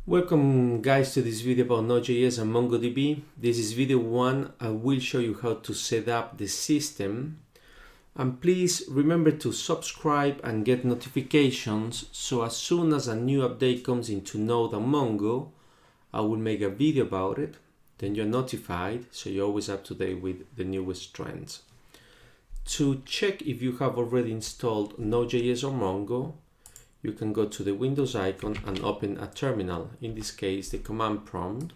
Welcome guys to this video about Node.js and MongoDB. This is video 1. I will show you how to set up the system. And please remember to subscribe and get notifications so as soon as a new update comes into Node and Mongo, I will make a video about it. Then you're notified so you're always up to date with the newest trends. To check if you have already installed Node.js or Mongo, you can go to the Windows icon and open a terminal, in this case the command prompt.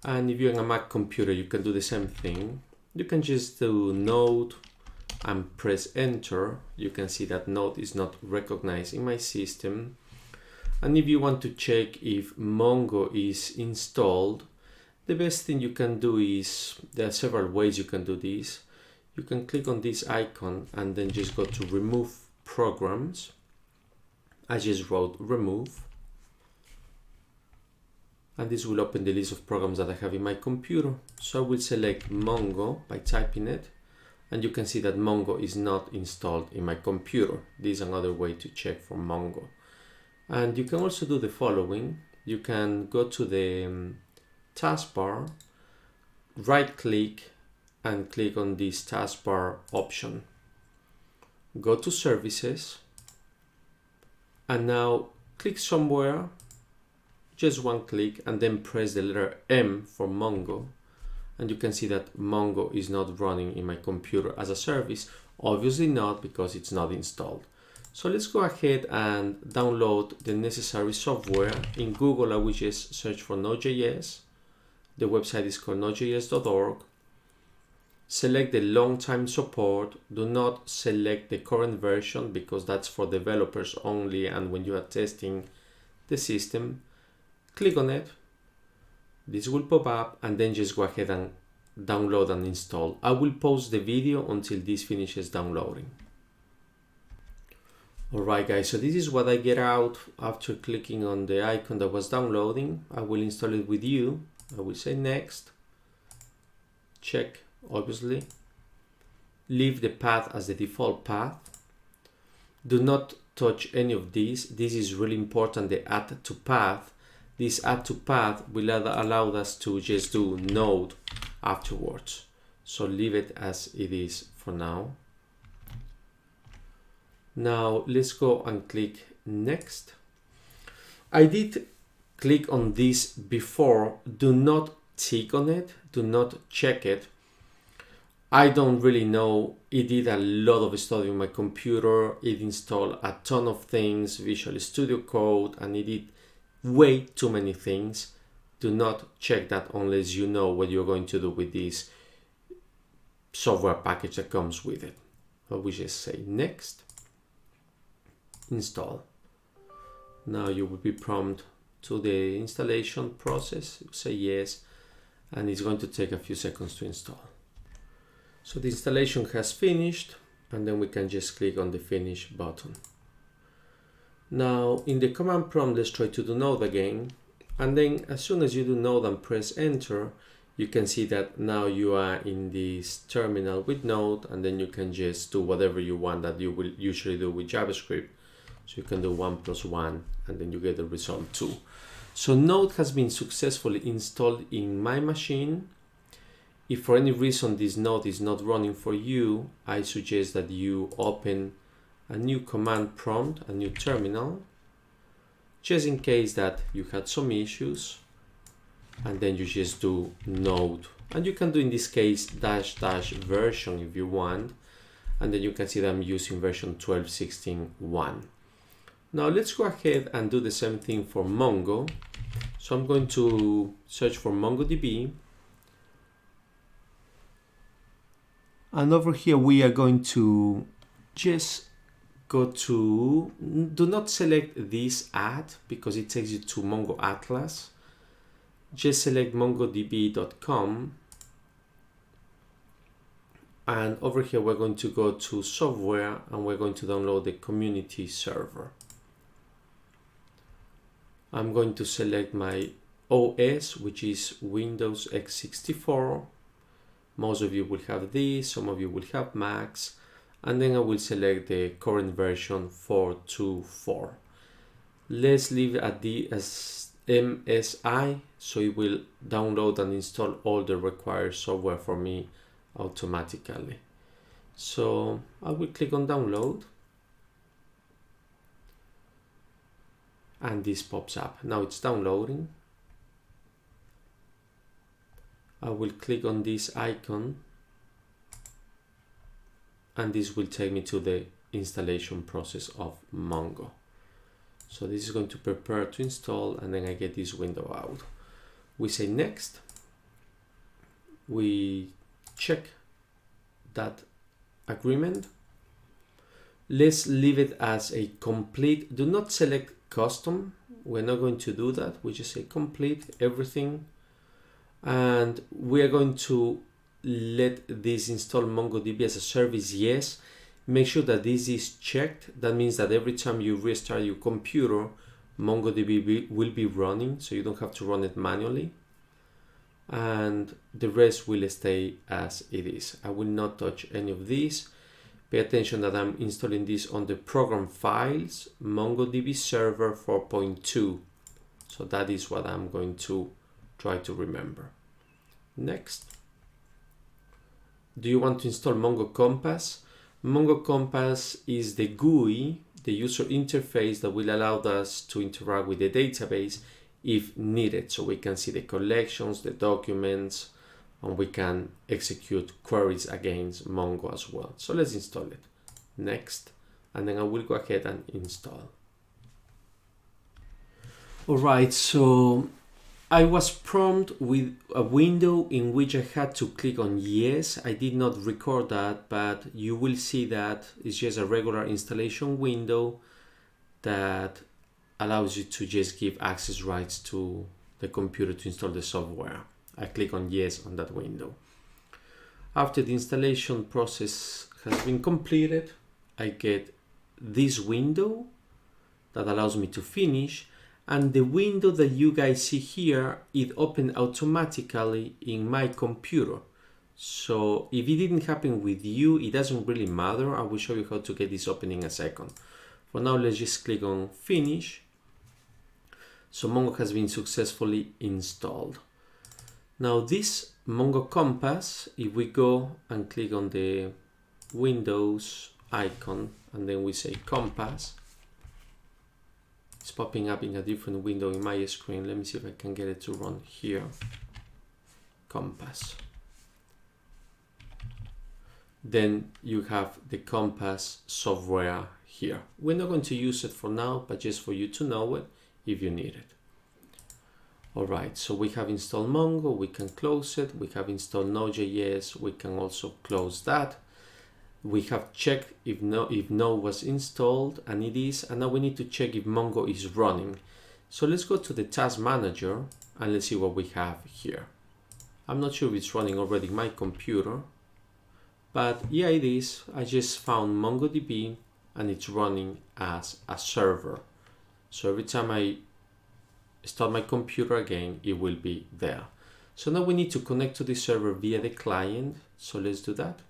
And if you're on a Mac computer, you can do the same thing. You can just do Node and press enter. You can see that Node is not recognized in my system. And if you want to check if Mongo is installed, the best thing you can do is, there are several ways you can do this. You can click on this icon and then just go to remove programs. I just wrote remove, and this will open the list of programs that I have in my computer. So I will select Mongo by typing it, and you can see that Mongo is not installed in my computer. This is another way to check for Mongo. And you can also do the following. You can go to the taskbar, right click and click on this taskbar option. Go to services and now click somewhere, just one click, and then press the letter M for Mongo, and you can see that Mongo is not running in my computer as a service. Obviously not, because it's not installed. So let's go ahead and download the necessary software. In Google I will just search for Node.js. The website is called nodejs.org. Select the long-time support. Do not select the current version because that's for developers only, and when you are testing the system, click on it. This will pop up, and then just go ahead and download and install. I will pause the video until this finishes downloading. Alright guys, so this is what I get out after clicking on the icon that was downloading. I will install it with you. I will say next. Check. Obviously, leave the path as the default path. Do not touch any of these. This is really important, the add to path. This add to path will allow us to just do node afterwards. So leave it as it is for now. Now let's go and click next. I did click on this before. Do not tick on it. Do not check it. I don't really know. It did a lot of stuff on my computer. It installed a ton of things, Visual Studio Code, and it did way too many things. Do not check that unless you know what you're going to do with this software package that comes with it. So we just say next, install. Now you will be prompted to the installation process. Say yes, and it's going to take a few seconds to install. So the installation has finished, and then we can just click on the finish button. Now in the command prompt, let's try to do node again, and then as soon as you do node and press enter, you can see that now you are in this terminal with node, and then you can just do whatever you want that you will usually do with JavaScript. So you can do 1 + 1, and then you get the result 2. So node has been successfully installed in my machine. If for any reason this node is not running for you, I suggest that you open a new command prompt, a new terminal, just in case that you had some issues, and then you just do node. And you can do, in this case, -- version if you want, and then you can see that I'm using version 12.16.1. Now let's go ahead and do the same thing for Mongo. So I'm going to search for MongoDB. And over here we are going to just go to, do not select this add because it takes you to Mongo Atlas. Just select mongodb.com, and over here we're going to go to software, and we're going to download the community server. I'm going to select my OS, which is Windows x64. Most of you will have this, some of you will have Macs, and then I will select the current version 4.2.4. Let's leave it at the as MSI, so it will download and install all the required software for me automatically. So I will click on download, and this pops up. Now it's downloading. I will click on this icon, and this will take me to the installation process of Mongo. So this is going to prepare to install, and then I get this window out. We say next. We check that agreement. Let's leave it as a complete. Do not select custom. We're not going to do that. We just say complete everything. And we are going to let this install MongoDB as a service, yes. Make sure that this is checked. That means that every time you restart your computer, MongoDB will be running, so you don't have to run it manually. And the rest will stay as it is. I will not touch any of these. Pay attention that I'm installing this on the program files, MongoDB server 4.2. So that is what I'm going to try to remember. Next. Do you want to install Mongo Compass? Mongo Compass is the GUI, the user interface that will allow us to interact with the database if needed. So we can see the collections, the documents, and we can execute queries against Mongo as well. So let's install it. Next, and then I will go ahead and install. All right, so I was prompted with a window in which I had to click on yes. I did not record that, but you will see that it's just a regular installation window that allows you to just give access rights to the computer to install the software. I click on yes on that window. After the installation process has been completed, I get this window that allows me to finish. And the window that you guys see here, it opened automatically in my computer. So if it didn't happen with you, it doesn't really matter. I will show you how to get this open in a second. For now, let's just click on finish. So Mongo has been successfully installed. Now this Mongo Compass, if we go and click on the Windows icon, and then we say Compass, it's popping up in a different window in my screen. Let me see if I can get it to run here. Compass. Then you have the Compass software here. We're not going to use it for now, but just for you to know it if you need it. All right, so we have installed Mongo. We can close it. We have installed Node.js. We can also close that. We have checked if Node was installed, and it is, and now we need to check if Mongo is running. So let's go to the task manager and let's see what we have here. I'm not sure if it's running already in my computer, but yeah, it is. I just found MongoDB and it's running as a server. So every time I start my computer again, it will be there. So now we need to connect to the server via the client. So let's do that.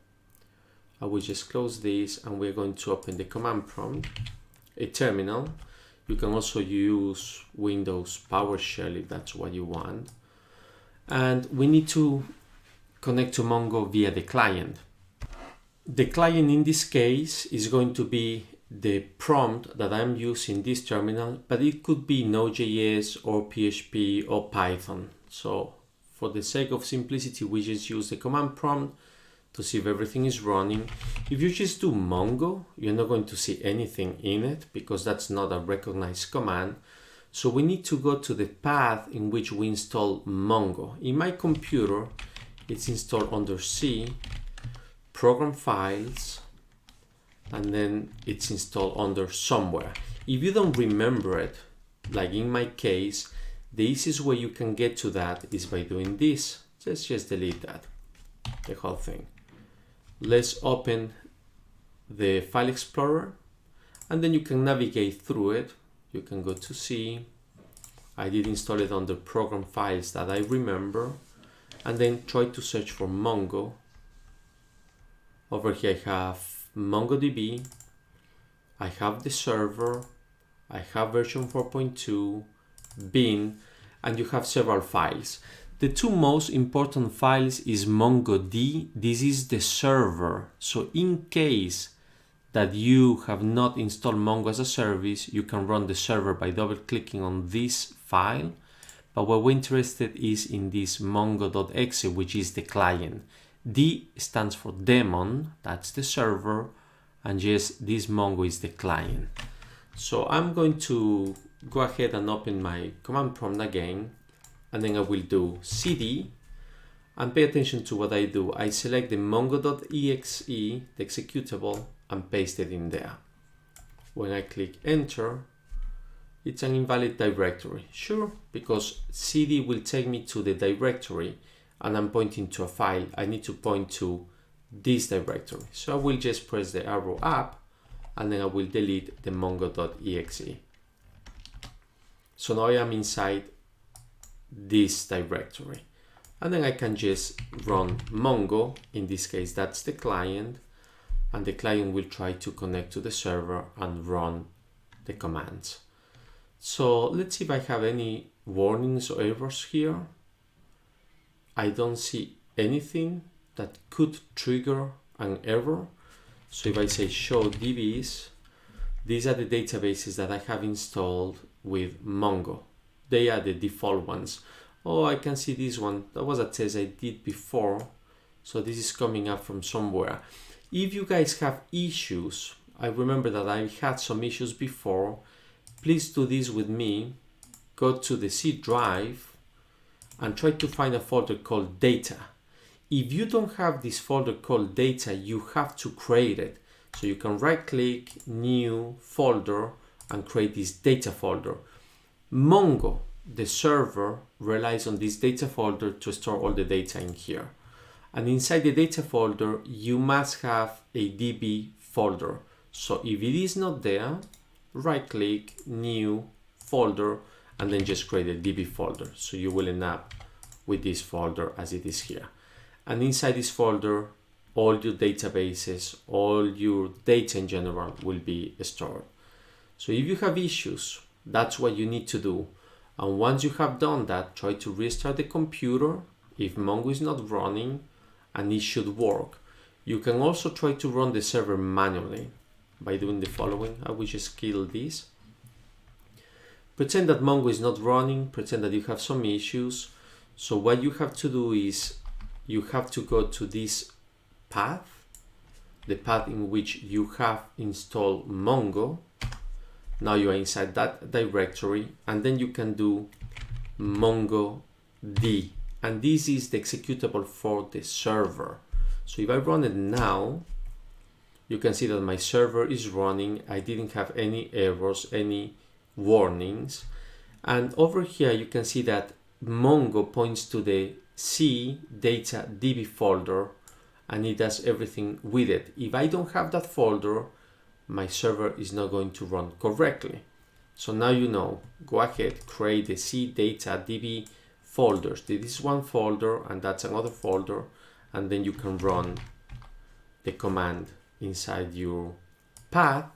I will just close this, and we're going to open the command prompt, a terminal. You can also use Windows PowerShell if that's what you want. And we need to connect to Mongo via the client. The client in this case is going to be the prompt that I'm using this terminal, but it could be Node.js or PHP or Python. So for the sake of simplicity, we just use the command prompt to see if everything is running. If you just do Mongo, you're not going to see anything in it because that's not a recognized command. So we need to go to the path in which we install Mongo. In my computer, it's installed under C, Program Files, and then it's installed under Somewhere. If you don't remember it, like in my case, the easiest way you can get to that is by doing this. Let's just delete that, the whole thing. Let's open the File Explorer, and then you can navigate through it. You can go to C. I did install it under Program Files that I remember, and then try to search for Mongo. Over here I have MongoDB, I have the server, I have version 4.2, bin, and you have several files. The two most important files is MongoD. This is the server. So in case that you have not installed Mongo as a service, you can run the server by double clicking on this file. But what we're interested is in this mongo.exe, which is the client. D stands for daemon, that's the server, and yes, this Mongo is the client. So I'm going to go ahead and open my command prompt again, and then I will do cd, and pay attention to what I do. I select the mongo.exe, the executable, and paste it in there. When I click enter, it's an invalid directory. Sure, because cd will take me to the directory and I'm pointing to a file. I need to point to this directory. So I will just press the arrow up and then I will delete the mongo.exe. So now I am inside this directory. And then I can just run Mongo. In this case, that's the client. And the client will try to connect to the server and run the commands. So let's see if I have any warnings or errors here. I don't see anything that could trigger an error. So if I say show DBs, these are the databases that I have installed with Mongo. They are the default ones. Oh, I can see this one. That was a test I did before. So this is coming up from somewhere. If you guys have issues, I remember that I had some issues before. Please do this with me. Go to the C drive and try to find a folder called data. If you don't have this folder called data, you have to create it. So you can right click, new folder, and create this data folder. Mongo, the server, relies on this data folder to store all the data in here. And inside the data folder, you must have a DB folder. So if it is not there, right click, new folder, and then just create a DB folder. So you will end up with this folder as it is here. And inside this folder, all your databases, all your data in general will be stored. So if you have issues, that's what you need to do. And once you have done that, try to restart the computer if Mongo is not running, and it should work. You can also try to run the server manually by doing the following. I will just kill this. Pretend that Mongo is not running, pretend that you have some issues. So what you have to do is you have to go to this path, the path in which you have installed Mongo. Now you are inside that directory, and then you can do MongoD, and this is the executable for the server. So if I run it now, you can see that my server is running. I didn't have any errors, any warnings. And over here, you can see that Mongo points to the C data DB folder, and it does everything with it. If I don't have that folder, my server is not going to run correctly. So now you know, go ahead, create the C data DB folders. This is one folder and that's another folder, and then you can run the command inside your path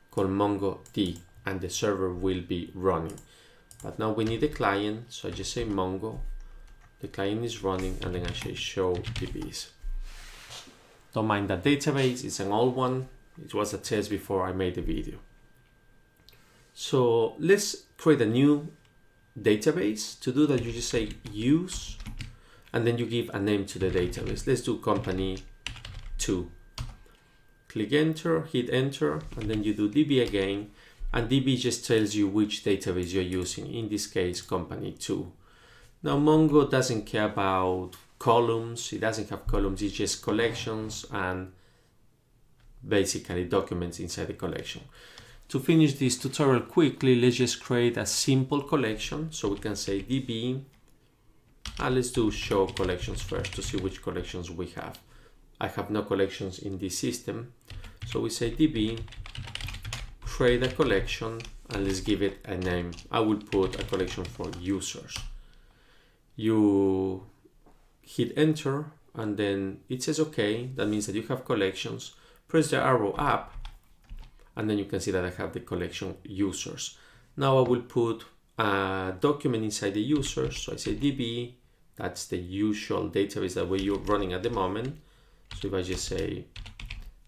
called MongoD, and the server will be running. But now we need a client, so I just say Mongo, the client is running, and then I say show DBs. Don't mind that database, it's an old one. It was a test before I made the video. So let's create a new database. To do that, you just say use, and then you give a name to the database. Let's do company 2. Click enter, hit enter, and then you do DB again, and DB just tells you which database you're using, in this case company 2. Now Mongo doesn't care about columns, it doesn't have columns, it's just collections and basically documents inside the collection. To finish this tutorial quickly, let's just create a simple collection. So we can say DB, and let's do show collections first to see which collections we have. I have no collections in this system. So we say DB, create a collection, and let's give it a name. I will put a collection for users. You hit enter, and then it says okay. That means that you have collections. Press the arrow up, and then you can see that I have the collection users. Now I will put a document inside the user. So I say DB, that's the usual database that we're running at the moment. So if I just say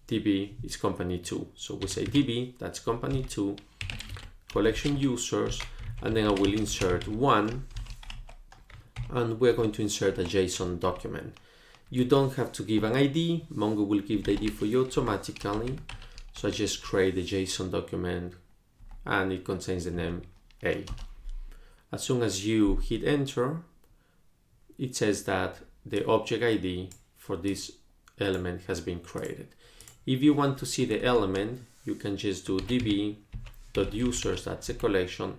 DB is company 2. So we say DB, that's company 2, collection users, and then I will insert 1, and we're going to insert a JSON document. You don't have to give an ID. Mongo will give the ID for you automatically. So I just create the JSON document and it contains the name A. As soon as you hit enter, it says that the object ID for this element has been created. If you want to see the element, you can just do db.users, that's a collection,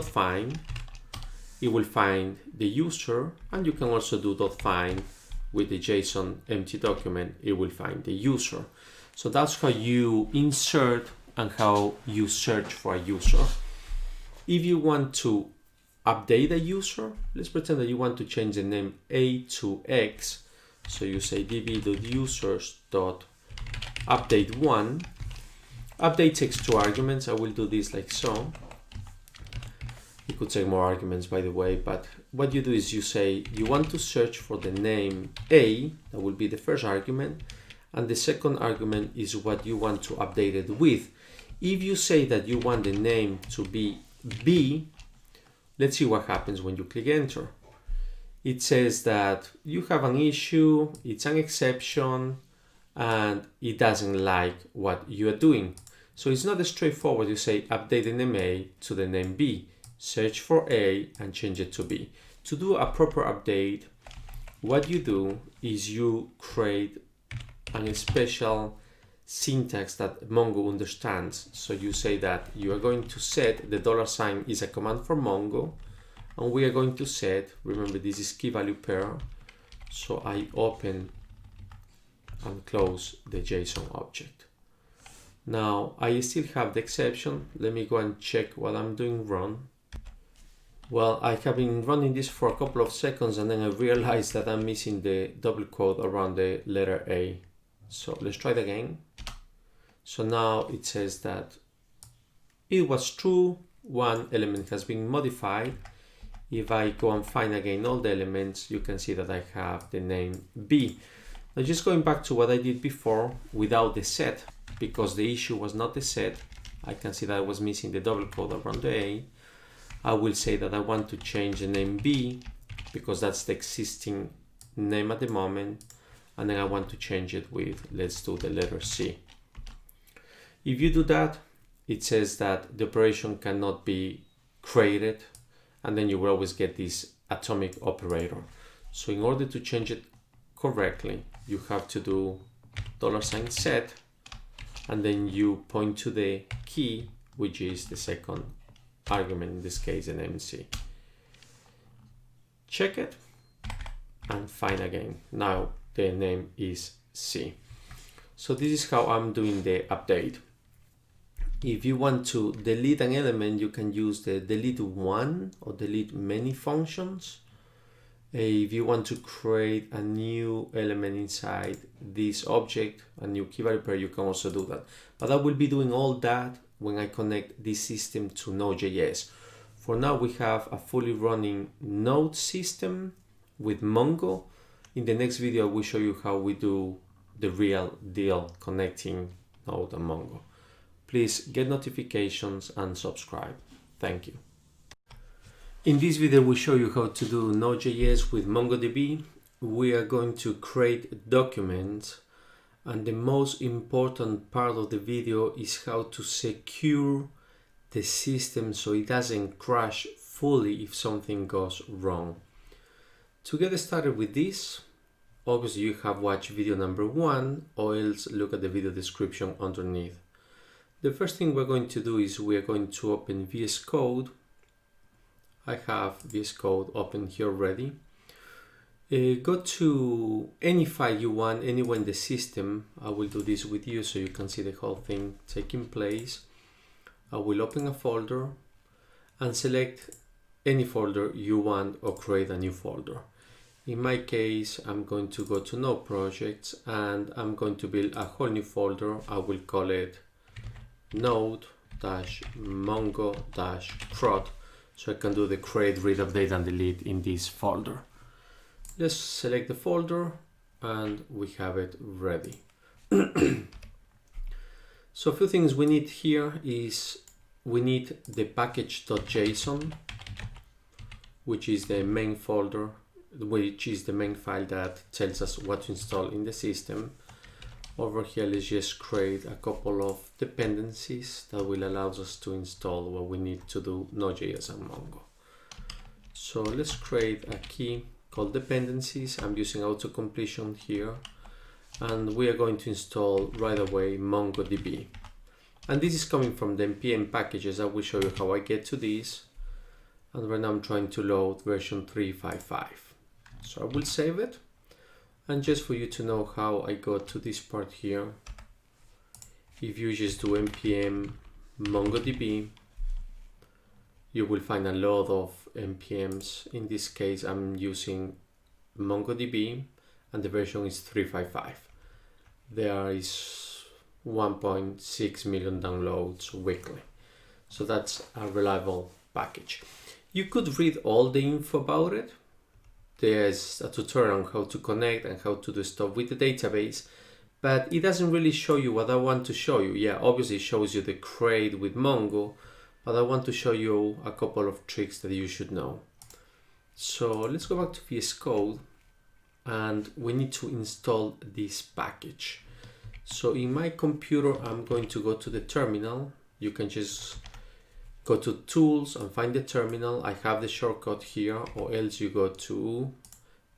.find. It will find the user, and you can also do .find with the JSON empty document. It will find the user. So that's how you insert and how you search for a user. If you want to update a user, let's pretend that you want to change the name A to X. So you say db.users.update1. Update takes 2 arguments. I will do this like so. You could take more arguments, by the way, but what you do is you say you want to search for the name A, that will be the first argument, and the second argument is what you want to update it with. If you say that you want the name to be B, let's see what happens when you click enter. It says that you have an issue, it's an exception, and it doesn't like what you are doing. So it's not as straightforward. You say update the name A to the name B. Search for A and change it to B. To do a proper update, what you do is you create a special syntax that Mongo understands. So you say that you are going to set the $sign is a command for Mongo, and we are going to set, remember this is key value pair, so I open and close the JSON object. Now I still have the exception. Let me go and check what I'm doing wrong. Well, I have been running this for a couple of seconds and then I realized that I'm missing the double quote around the letter A. So let's try it again. So now it says that it was true, one element has been modified. If I go and find again all the elements, you can see that I have the name B. Now just going back to what I did before without the set, because the issue was not the set, I can see that I was missing the double quote around the A. I will say that I want to change the name B because that's the existing name at the moment, and then I want to change it with, let's do the letter C. If you do that, it says that the operation cannot be created, and then you will always get this atomic operator. So in order to change it correctly, you have to do $set, and then you point to the key, which is the second argument, in this case an MC. Check it and find again. Now the name is C. So this is how I'm doing the update. If you want to delete an element, you can use the delete one or delete many functions. If you want to create a new element inside this object, a new key value pair, you can also do that. But I will be doing all that when I connect this system to Node.js. For now, we have a fully running Node system with Mongo. In the next video, I will show you how we do the real deal connecting Node and Mongo. Please get notifications and subscribe. Thank you. In this video, we show you how to do Node.js with MongoDB. We are going to create documents, and the most important part of the video is how to secure the system so it doesn't crash fully if something goes wrong. To get started with this, obviously you have watched video number 1, or else look at the video description underneath. The first thing we're going to do is we are going to open VS Code. I have VS Code open here already. Go to any file you want, anywhere in the system. I will do this with you so you can see the whole thing taking place. I will open a folder and select any folder you want or create a new folder. In my case, I'm going to go to Node projects and I'm going to build a whole new folder. I will call it Node -mongo-crud, so I can do the create, read, update, and delete in this folder. Let's select the folder, and we have it ready. So a few things we need here is we need the package.json, which is the main folder, which is the main file that tells us what to install in the system. Over here, let's just create a couple of dependencies that will allow us to install what we need to do Node.js and Mongo. So let's create a key called dependencies. I'm using auto-completion here, and we are going to install right away MongoDB. And this is coming from the npm packages. I will show you how I get to this. And right now I'm trying to load version 3.5.5. So I will save it. And just for you to know how I got to this part here, if you just do npm MongoDB, you will find a lot of npms. In this case, I'm using MongoDB and the version is 3.5.5. There is 1.6 million downloads weekly. So that's a reliable package. You could read all the info about it. There's a tutorial on how to connect and how to do stuff with the database, but it doesn't really show you what I want to show you. Yeah, obviously it shows you the create with Mongo, but I want to show you a couple of tricks that you should know. So let's go back to VS Code, and we need to install this package. So in my computer, I'm going to go to the terminal. You can just go to tools and find the terminal. I have the shortcut here, or else you go to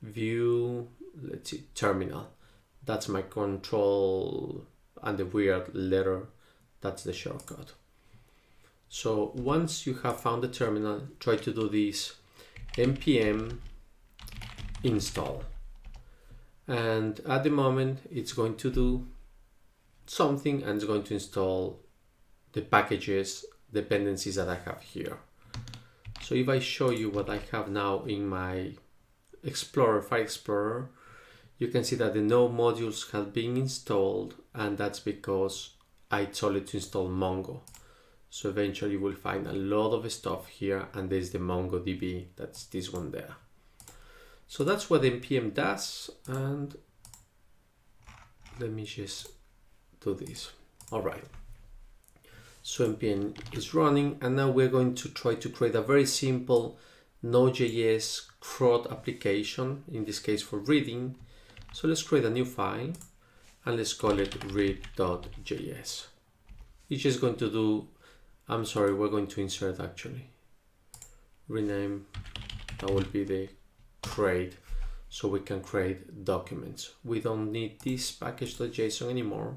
view, let's see, terminal. That's my control and the weird letter. That's the shortcut. So once you have found the terminal, try to do this npm install. And at the moment, it's going to do something and it's going to install the packages dependencies that I have here. So if I show you what I have now in my Explorer, File Explorer, you can see that the Node modules have been installed, and that's because I told it to install Mongo. So eventually you will find a lot of stuff here, and there's the MongoDB, that's this one there. So that's what npm does, and let me just do this. All right. So npm is running, and now we're going to try to create a very simple Node.js CRUD application, in this case for reading. So let's create a new file and let's call it read.js. It's just going to do, I'm sorry, we're going to insert actually. Rename, that will be the create, so we can create documents. We don't need this package.json anymore.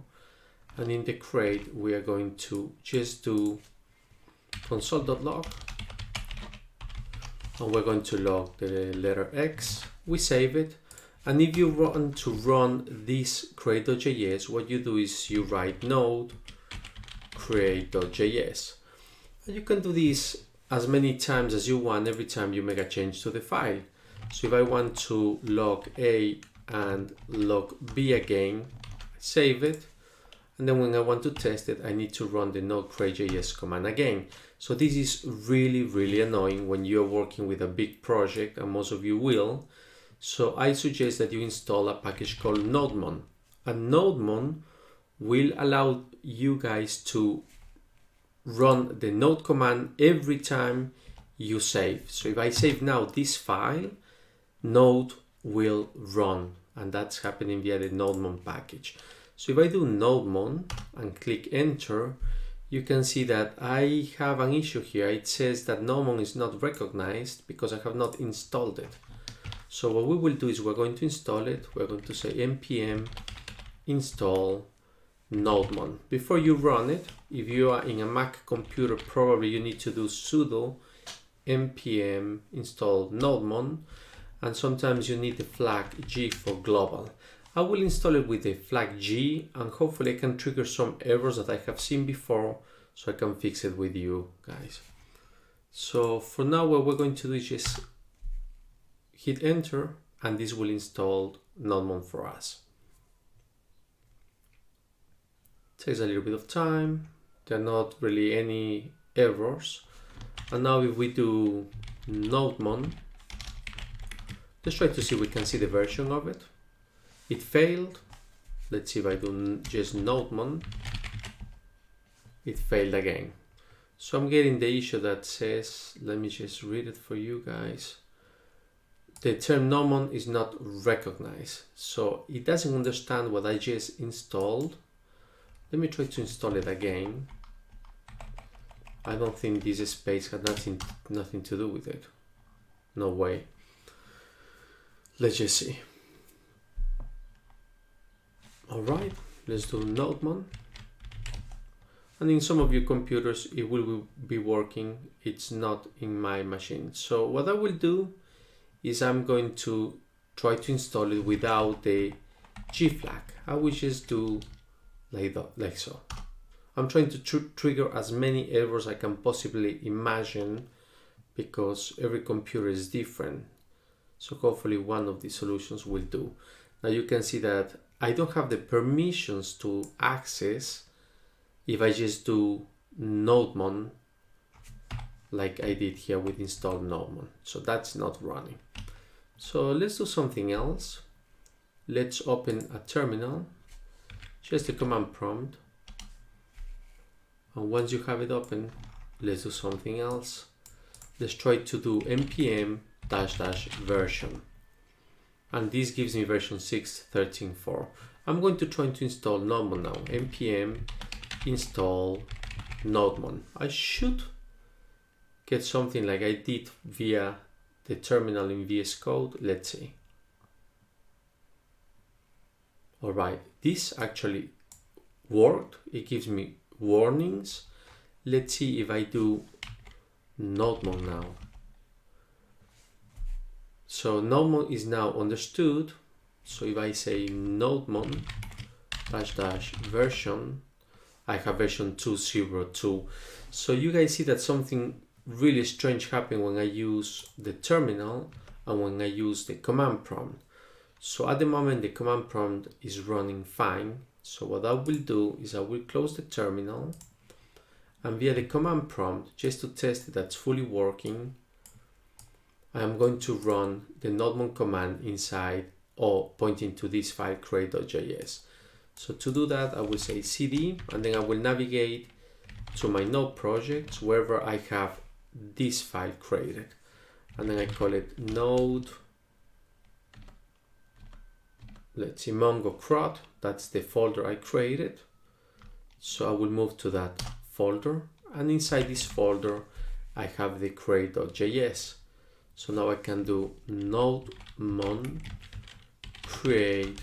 And in the create, we are going to just do console.log, and we're going to log the letter X. We save it, and if you want to run this create.js, what you do is you write node create.js. And you can do this as many times as you want every time you make a change to the file. So if I want to log A and log B again, save it. And then when I want to test it, I need to run the node create.js command again. So this is really, really annoying when you're working with a big project, and most of you will. So I suggest that you install a package called NodeMon. And NodeMon will allow you guys to run the node command every time you save. So if I save now this file, node will run, and that's happening via the NodeMon package. So if I do NodeMon and click enter, you can see that I have an issue here. It says that NodeMon is not recognized because I have not installed it. So what we will do is we're going to install it. We're going to say npm install NodeMon. Before you run it, if you are in a Mac computer, probably you need to do sudo npm install NodeMon, and sometimes you need the flag G for global. I will install it with the flag G, and hopefully I can trigger some errors that I have seen before, so I can fix it with you guys. So for now, what we're going to do is just hit enter, and this will install NodeMon for us. Takes a little bit of time. There are not really any errors. And now if we do NodeMon, let's try to see if we can see the version of it. It failed. Let's see if I do just NodeMon. It failed again. So I'm getting the issue that says, let me just read it for you guys. The term NodeMon is not recognized. So it doesn't understand what I just installed. Let me try to install it again. I don't think this space had nothing to do with it. No way. Let's just see. All right, let's do NodeMon. And in some of your computers, it will be working. It's not in my machine. So what I will do is I'm going to try to install it without the G flag. I will just do like so. I'm trying to trigger as many errors I can possibly imagine because every computer is different. So hopefully one of these solutions will do. Now you can see that I don't have the permissions to access if I just do NodeMon like I did here with install NodeMon. So that's not running. So let's do something else. Let's open a terminal, just the command prompt. And once you have it open, let's do something else. Let's try to do npm -- version. And this gives me version 6.13.4. I'm going to try to install NodeMon now. npm install NodeMon. I should get something like I did via the terminal in VS Code. Let's see. All right, this actually worked. It gives me warnings. Let's see if I do NodeMon now. So NodeMon is now understood. So if I say NodeMon -- version, I have version 2.0.2. So you guys see that something really strange happened when I use the terminal and when I use the command prompt. So at the moment the command prompt is running fine. So what I will do is I will close the terminal, and via the command prompt, just to test that it's fully working, I am going to run the NodeMon command inside or pointing to this file create.js. So to do that, I will say cd, and then I will navigate to my Node projects wherever I have this file created, and then I call it Node. Let's see, Mongo CRUD. That's the folder I created. So I will move to that folder, and inside this folder I have the create.js. So now I can do NodeMon create.js.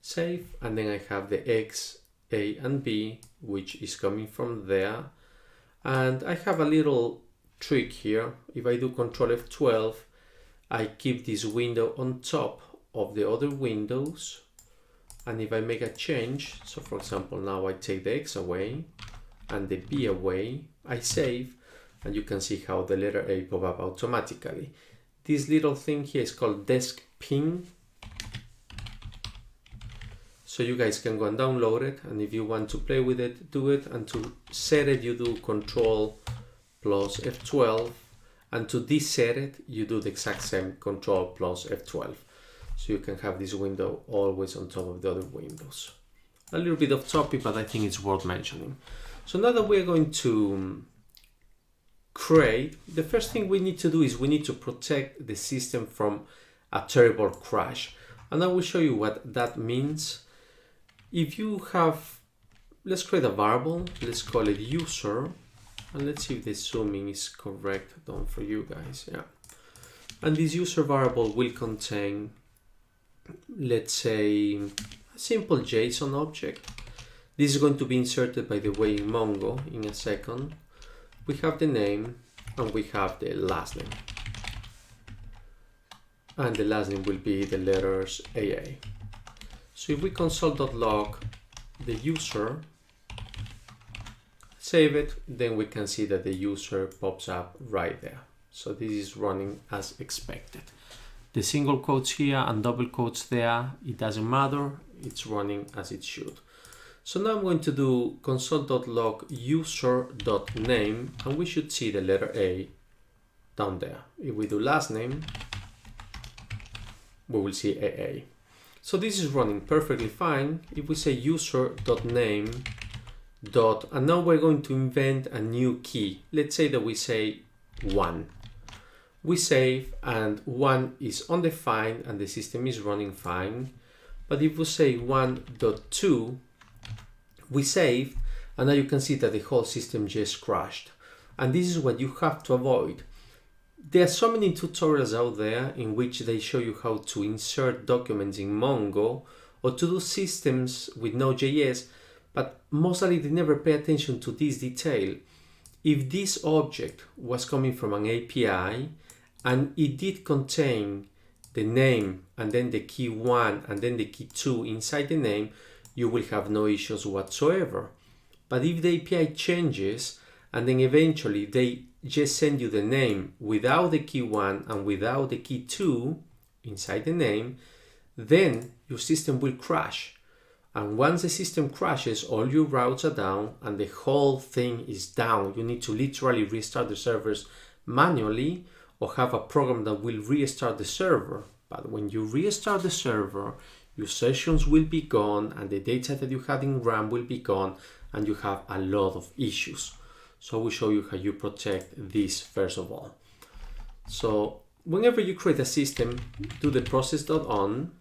Save, and then I have the X, A, and B, which is coming from there. And I have a little trick here. If I do Control F12, I keep this window on top of the other windows. And if I make a change, so for example, now I take the X away and the B away, I save, and you can see how the letter A pop up automatically. This little thing here is called desk ping. So you guys can go and download it, and if you want to play with it, do it. And to set it, you do Control plus F12, and to deset it, you do the exact same, Control plus F12. So you can have this window always on top of the other windows. A little bit off topic, but I think it's worth mentioning. So now that we're going to create, the first thing we need to do is we need to protect the system from a terrible crash. And I will show you what that means. If you have, let's create a variable, let's call it user, and let's see if the zooming is correct done for you guys. Yeah. And this user variable will contain, let's say, a simple JSON object. This is going to be inserted, by the way, in Mongo in a second. We have the name and we have the last name. And the last name will be the letters AA. So if we console.log the user, save it, then we can see that the user pops up right there. So this is running as expected. The single quotes here and double quotes there, it doesn't matter, it's running as it should. So now I'm going to do console.log user.name, and we should see the letter A down there. If we do last name, we will see AA. So this is running perfectly fine. If we say user.name and now we're going to invent a new key. Let's say that we say 1. We save and 1 is undefined and the system is running fine. But if we say 1.2, we save and now you can see that the whole system just crashed. And this is what you have to avoid. There are so many tutorials out there in which they show you how to insert documents in Mongo or to do systems with Node.js, but mostly they never pay attention to this detail. If this object was coming from an API and it did contain the name and then the key 1 and then the key 2 inside the name, you will have no issues whatsoever. But if the API changes and then eventually they just send you the name without the key 1 and without the key 2 inside the name, then your system will crash. And once the system crashes, all your routes are down and the whole thing is down. You need to literally restart the servers manually or have a program that will restart the server. But when you restart the server, your sessions will be gone and the data that you had in RAM will be gone and you have a lot of issues. So I will show you how you protect this first of all. So whenever you create a system, do the process.on.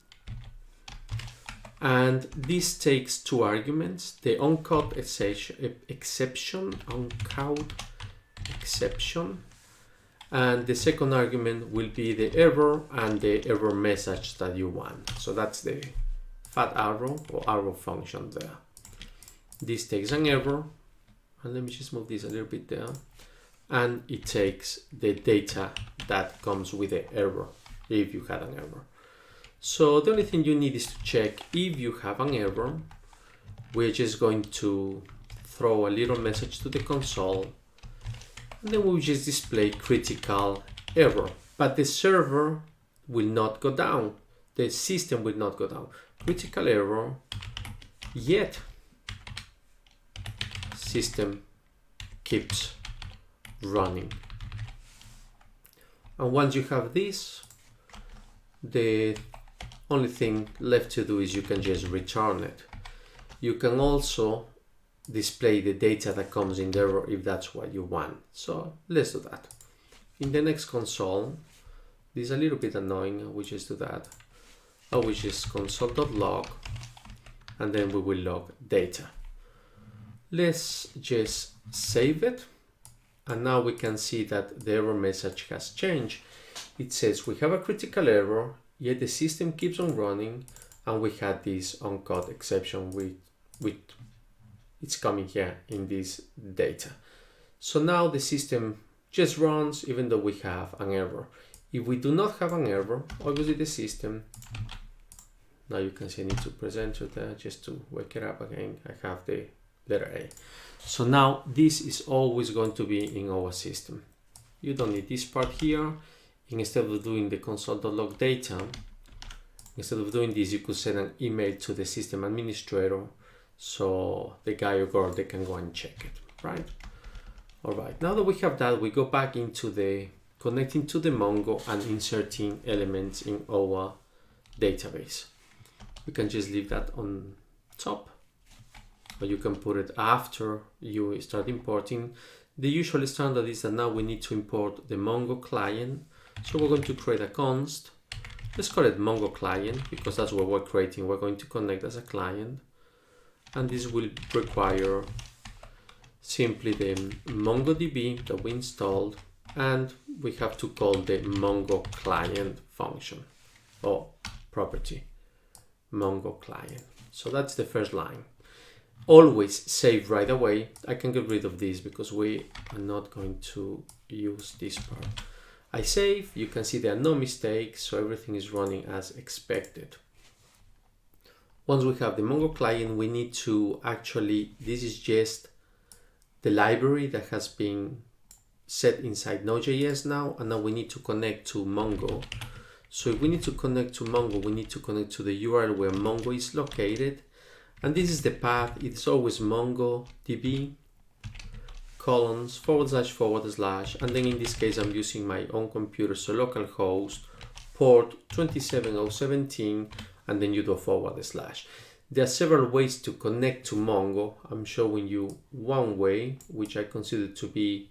And this takes 2 arguments, the uncaught exception, and the second argument will be the error and the error message that you want. So that's the fat arrow or arrow function there. This takes an error, and let me just move this a little bit there, and it takes the data that comes with the error, if you had an error. So the only thing you need is to check if you have an error. We're just going to throw a little message to the console and then we'll just display critical error. But the server will not go down. The system will not go down. Critical error, yet system keeps running. And once you have this, the only thing left to do is you can just return it. You can also display the data that comes in the error if that's what you want. So let's do that. In the next console, this is a little bit annoying. I will just do that. I will just console.log and then we will log data. Let's just save it. And now we can see that the error message has changed. It says we have a critical error, yet the system keeps on running, and we had this uncaught exception with it's coming here in this data. So now the system just runs even though we have an error. If we do not have an error, obviously the system, now you can see I need to present it there just to wake it up again. I have the letter A. So now this is always going to be in our system. You don't need this part here. Instead of doing the console.log data, instead of doing this, you could send an email to the system administrator so the guy or girl, they can go and check it, right? All right, now that we have that, we go back into the connecting to the Mongo and inserting elements in our database. You can just leave that on top, or you can put it after you start importing. The usual standard is that now we need to import the Mongo client. So we're going to create a const. Let's call it Mongo client because that's what we're creating. We're going to connect as a client. And this will require simply the MongoDB that we installed. And we have to call the Mongo client function or property, Mongo client. So that's the first line. Always save right away. I can get rid of this because we are not going to use this part. I save, you can see there are no mistakes, so everything is running as expected. Once we have the Mongo client, we need to actually, this is just the library that has been set inside Node.js now, and now we need to connect to Mongo. So if we need to connect to Mongo, we need to connect to the URL where Mongo is located, And this is the path. It's always MongoDB colons / / and then in this case I'm using my own computer, so localhost port 27017, and then you do a /. There are several ways to connect to Mongo. I'm showing you one way, which I consider to be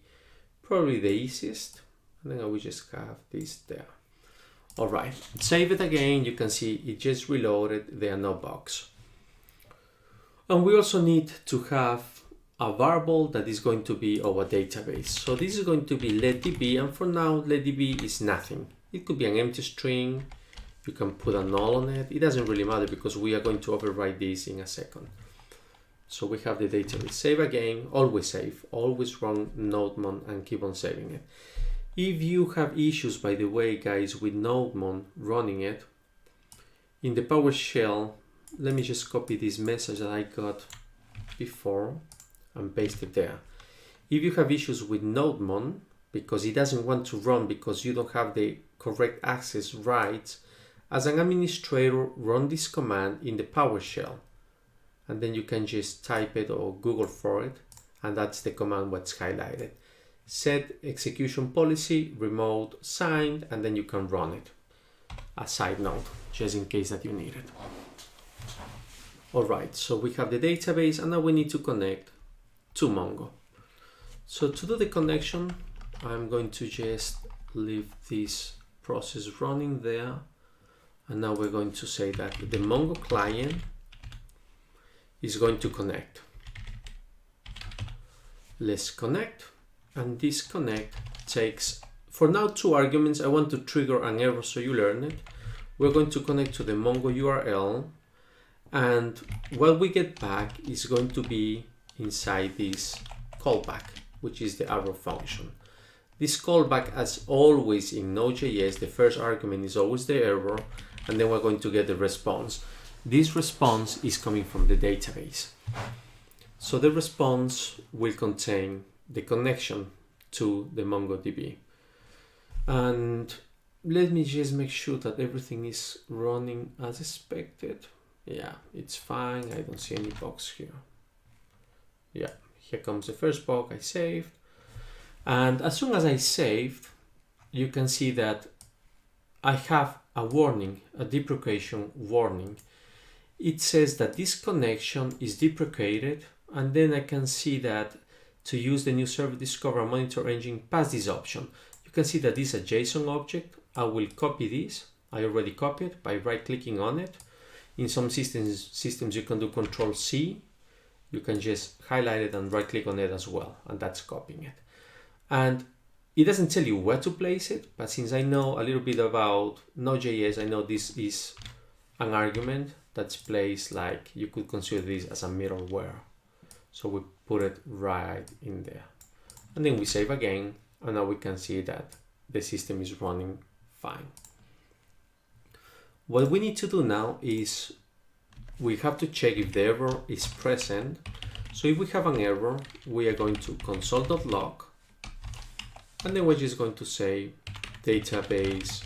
probably the easiest, and then I will just have this there. All right, save it again. You can see it just reloaded. There are no bugs. And we also need to have a variable that is going to be our database. So this is going to be letDB, and for now letDB is nothing. It could be an empty string. You can put a null on it. It doesn't really matter because we are going to override this in a second. So we have the database. Save again, always save, always run NodeMon and keep on saving it. If you have issues, by the way, guys, with NodeMon running it, in the PowerShell, let me just copy this message that I got before and paste it there. If you have issues with NodeMon, because it doesn't want to run because you don't have the correct access rights, as an administrator, run this command in the PowerShell, and then you can just type it or Google for it, and that's the command what's highlighted. Set execution policy, remote signed, and then you can run it. A side note, just in case that you need it. All right, so we have the database, and now we need to connect to Mongo. So to do the connection, I'm going to just leave this process running there. And now we're going to say that the Mongo client is going to connect. Let's connect. And this connect takes, for now, 2 arguments. I want to trigger an error so you learn it. We're going to connect to the Mongo URL. And what we get back is going to be inside this callback, which is the arrow function. This callback, as always in Node.js, the first argument is always the error, and then we're going to get the response. This response is coming from the database. So the response will contain the connection to the MongoDB. And let me just make sure that everything is running as expected. Yeah, it's fine. I don't see any bugs here. Yeah, here comes the first bug. I saved. And as soon as I saved, you can see that I have a warning, a deprecation warning. It says that this connection is deprecated, and then I can see that to use the new Service Discover and Monitor engine, pass this option. You can see that this is a JSON object. I will copy this. I already copied by right-clicking on it. In some systems you can do Control-C. You can just highlight it and right-click on it as well, and that's copying it. And it doesn't tell you where to place it, but since I know a little bit about Node.js, I know this is an argument that's placed, like you could consider this as a middleware. So we put it right in there. And then we save again, and now we can see that the system is running fine. What we need to do now is we have to check if the error is present. So if we have an error, we are going to console.log, and then we're just going to say database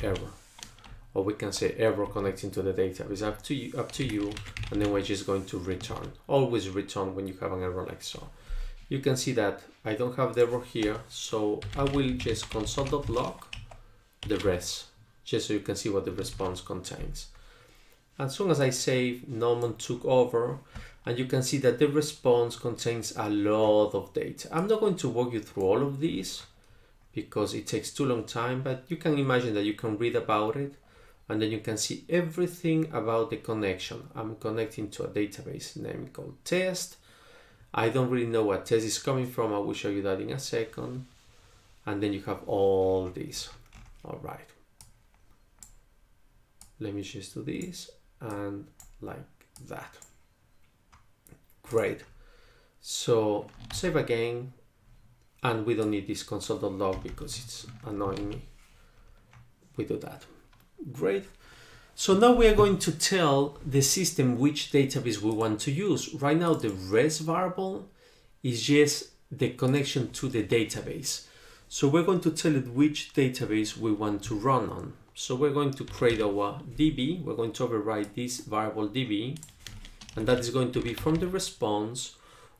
error, or we can say error connecting to the database, up to you, and then we're just going to return. Always return when you have an error like so. You can see that I don't have the error here, so I will just console.log the rest, just so you can see what the response contains. As soon as I save, NodeMon took over, and you can see that the response contains a lot of data. I'm not going to walk you through all of these because it takes too long time, but you can imagine that you can read about it, and then you can see everything about the connection. I'm connecting to a database name called test. I don't really know what test is coming from. I will show you that in a second. And then you have all this. All right. Let me just do this and like that. Great. So save again. And we don't need this console.log because it's annoying me. We do that. Great. So now we are going to tell the system which database we want to use. Right now, the res variable is just the connection to the database. So we're going to tell it which database we want to run on. So we're going to create our DB. We're going to override this variable DB. and that is going to be from the response.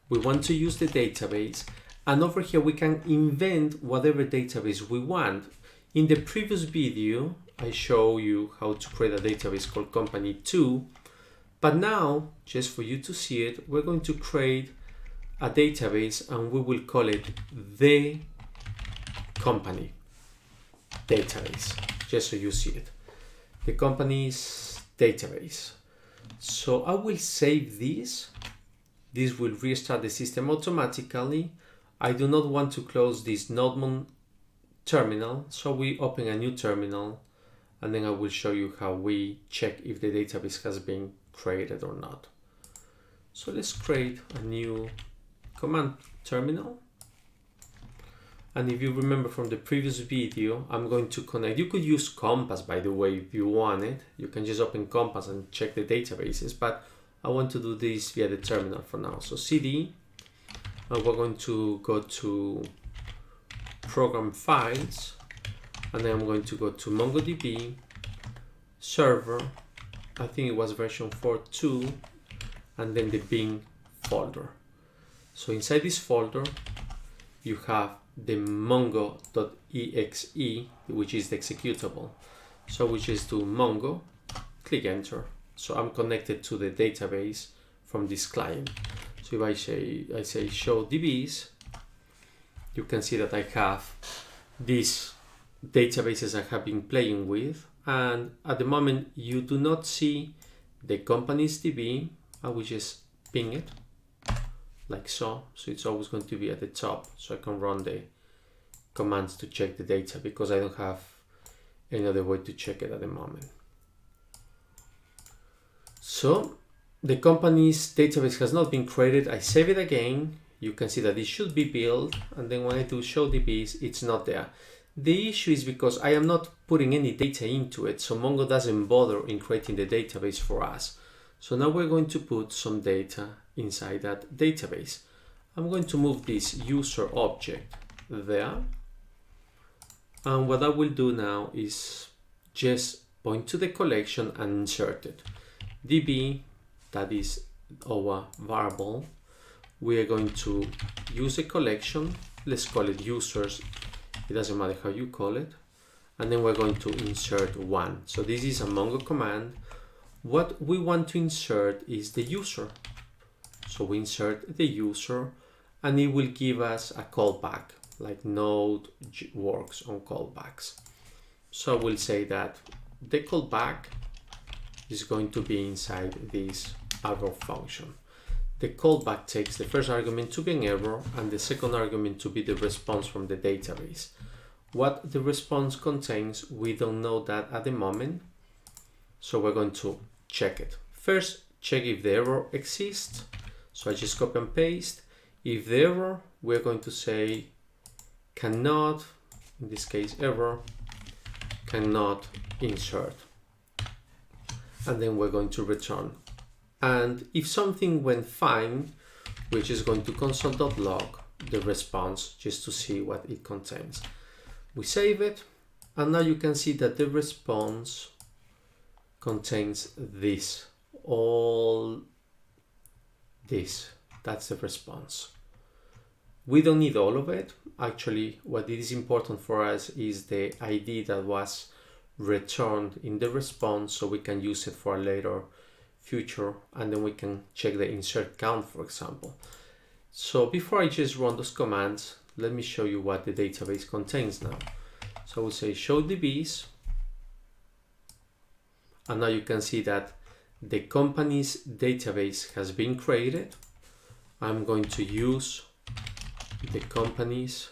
We want to use the database, and over here we can invent whatever database we want. In the previous video, I show you how to create a database called company2, but now, just for you to see it, we're going to create a database and we will call it the company database, just so you see it. The company's database. So I will save this. This will restart the system automatically. I do not want to close this NodeMon terminal, so we open a new terminal, and then I will show you how we check if the database has been created or not. So let's create a new command terminal. And if you remember from the previous video, I'm going to connect. You could use Compass, by the way, if you want it. You can just open Compass and check the databases, but I want to do this via the terminal for now. So cd, and we're going to go to program files, and then I'm going to go to MongoDB server. I think it was version 4.2, and then the bin folder. So inside this folder, you have the mongo.exe, which is the executable. So we just do mongo, click enter. So I'm connected to the database from this client. So if I say show DBs, you can see that I have these databases I have been playing with, and at the moment you do not see the company's DB. I will just ping it like so. So it's always going to be at the top, so I can run the commands to check the data, because I don't have any other way to check it at the moment. So the company's database has not been created. I save it again. You can see that it should be built, and then when I do show DBs, it's not there. The issue is because I am not putting any data into it, so Mongo doesn't bother in creating the database for us. So now we're going to put some data inside that database. I'm going to move this user object there. And what I will do now is just point to the collection and insert it. DB, that is our variable. We are going to use a collection. Let's call it users. It doesn't matter how you call it. And then we're going to insert one. So this is a Mongo command. What we want to insert is the user. So we insert the user, and it will give us a callback, like Node works on callbacks. So we'll say that the callback is going to be inside this error function. The callback takes the first argument to be an error and the second argument to be the response from the database. What the response contains, we don't know that at the moment, so we're going to check it. First, check if the error exists. So I just copy and paste. If the error, we're going to say cannot, in this case error, cannot insert. And then we're going to return. And if something went fine, we're just going to console.log the response just to see what it contains. We save it, and now you can see that the response contains this, all this. That's the response. We don't need all of it. Actually, what is important for us is the ID that was returned in the response, so we can use it for a later future, and then we can check the insert count, for example. So before I just run those commands, let me show you what the database contains now. So we'll say show DBs, and now you can see that the company's database has been created. I'm going to use the company's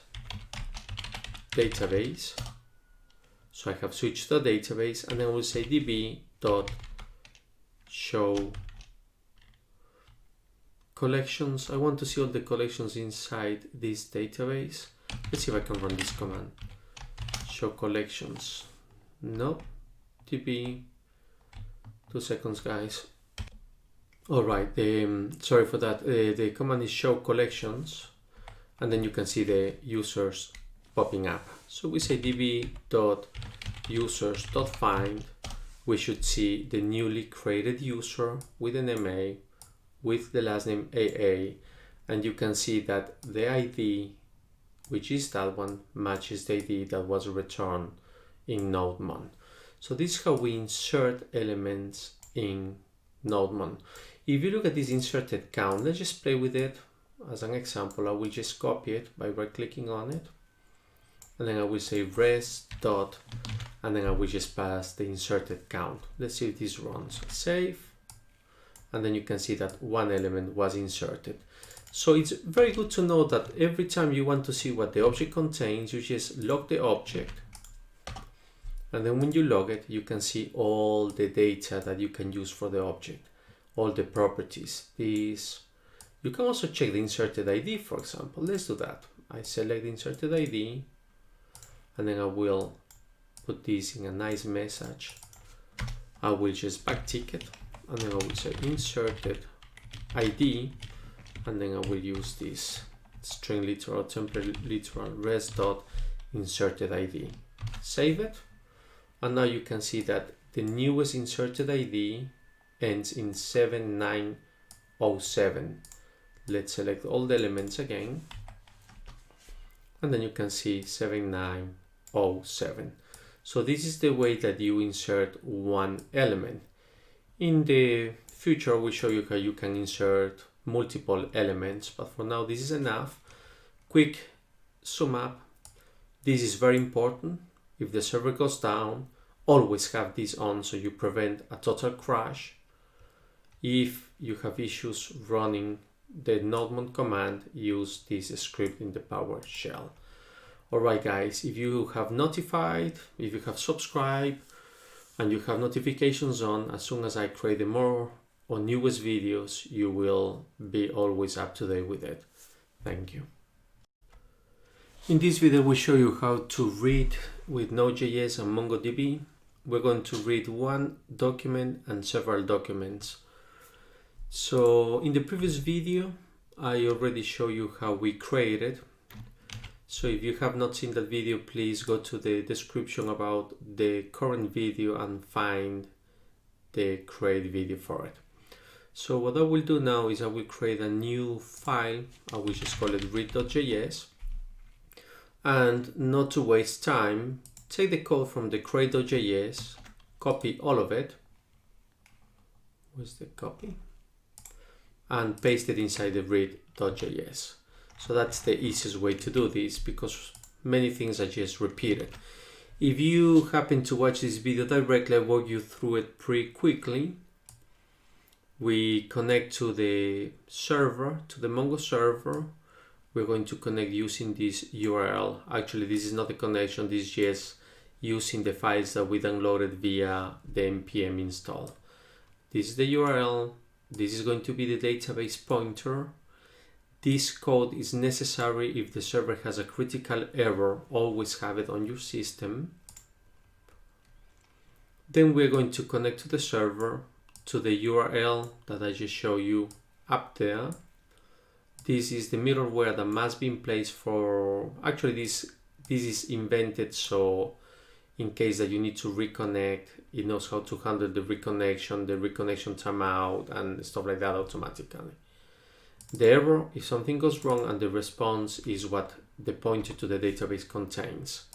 database. So I have switched the database, and then we'll say db.show collections. I want to see all the collections inside this database. Let's see if I can run this command. Show collections. No. db. 2 seconds, guys. All right. Sorry for that. The command is show collections, and then you can see the users popping up. So we say db.users.find. We should see the newly created user with an MA with the last name AA, and you can see that the ID, which is that one, matches the ID that was returned in NodeMon. So this is how we insert elements in NodeMon. If you look at this inserted count, let's just play with it. As an example, I will just copy it by right-clicking on it, and then I will say res dot, and then I will just pass the inserted count. Let's see if this runs. Save, and then you can see that one element was inserted. So it's very good to know that every time you want to see what the object contains, you just log the object, and then when you log it, you can see all the data that you can use for the object, all the properties. These, you can also check the inserted ID, for example. Let's do that. I select the inserted ID, and then I will put this in a nice message. I will just backtick it, and then I will say inserted ID, and then I will use this string literal, template literal, res dot inserted ID. Save it, and now you can see that the newest inserted ID ends in 7907. Let's select all the elements again, and then you can see 7907. So this is the way that you insert one element. In the future, we'll show you how you can insert multiple elements, but for now this is enough. Quick sum up. This is very important. If the server goes down, always have this on so you prevent a total crash. If you have issues running the NodeMon command, use this script in the PowerShell. Alright guys, if you have notified, if you have subscribed, and you have notifications on, as soon as I create more or newest videos, you will be always up to date with it. Thank you. In this video, we show you how to read with Node.js and MongoDB. We're going to read one document and several documents. So in the previous video, I already showed you how we created. So if you have not seen that video, please go to the description about the current video and find the create video for it. So what I will do now is I will create a new file. I will just call it read.js. And not to waste time, take the code from the create.js, copy all of it. Where's the copy? And paste it inside the read.js. So that's the easiest way to do this, because many things are just repeated. If you happen to watch this video directly, I walk you through it pretty quickly. We connect to the server, to the Mongo server. We're going to connect using this URL. Actually, this is not a connection, this is just using the files that we downloaded via the npm install. This is the URL. This is going to be the database pointer. This code is necessary if the server has a critical error. Always have it on your system. Then we're going to connect to the server, to the URL that I just showed you up there. This is the middleware that must be in place for, actually this is invented so in case that you need to reconnect, it knows how to handle the reconnection timeout and stuff like that automatically. The error, if something goes wrong, and the response is what the pointer to the database contains.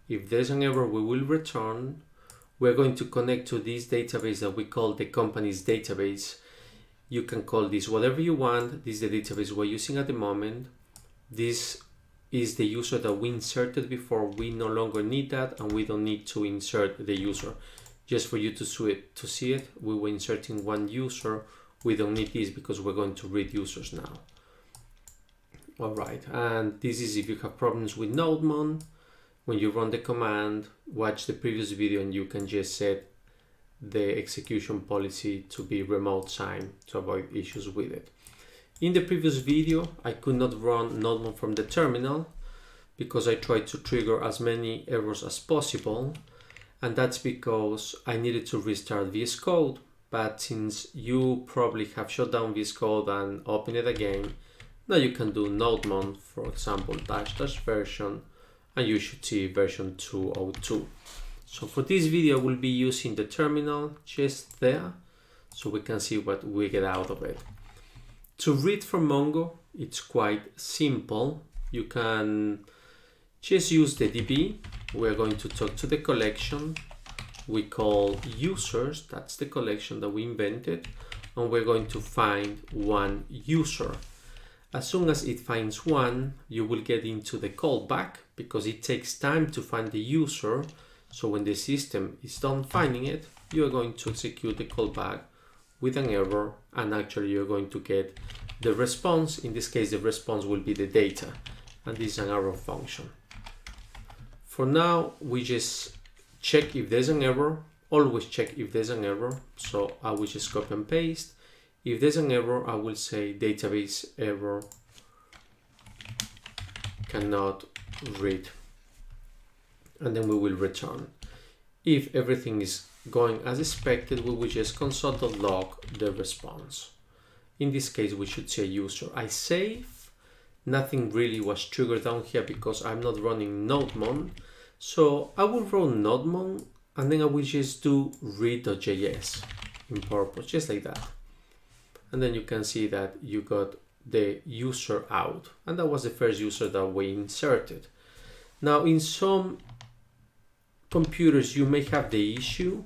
If there's an error, we will return. We're going to connect to this database that we call the company's database. You can call this whatever you want. This is the database we're using at the moment. This is the user that we inserted before. We no longer need that, and we don't need to insert the user. Just for you to see it, we were inserting one user. We don't need this because we're going to read users now. All right, and this is if you have problems with NodeMon. When you run the command, watch the previous video and you can just set the execution policy to be remote sign to avoid issues with it. In the previous video, I could not run NodeMon from the terminal because I tried to trigger as many errors as possible, and that's because I needed to restart VS Code. But since you probably have shut down VS Code and open it again, now you can do NodeMon, for example, -- version, and you should see version 202. So for this video, we'll be using the terminal just there, so we can see what we get out of it. To read from Mongo, it's quite simple. You can just use the DB. We're going to talk to the collection we call users. That's the collection that we invented. And we're going to find one user. As soon as it finds one, you will get into the callback because it takes time to find the user. So when the system is done finding it, you are going to execute the callback with an error, and actually you're going to get the response. In this case, the response will be the data, and this is an arrow function. For now, we just check if there's an error. Always check if there's an error. So I will just copy and paste. If there's an error, I will say database error cannot read, and then we will return. If everything is going as expected, we will just console.log the response. In this case, we should say user. I save. Nothing really was triggered down here because I'm not running NodeMon. So I will run NodeMon, and then I will just do read.js in purpose, just like that. And then you can see that you got the user out, and that was the first user that we inserted. Now in some computers you may have the issue,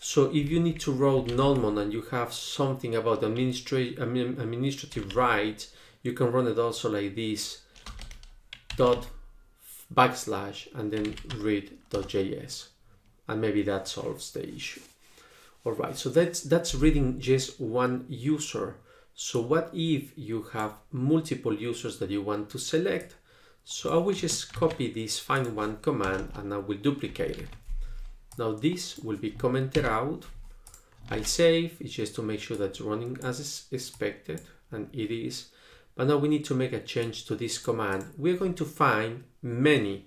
so if you need to run NodeMon and you have something about administrative rights, you can run it also like this // and then read.js, and maybe that solves the issue. All right, so that's reading just one user. So what if you have multiple users that you want to select? So I will just copy this find one command and I will duplicate it. Now this will be commented out. I save, it's just to make sure that it's running as expected, and it is. But now we need to make a change to this command. We're going to find many.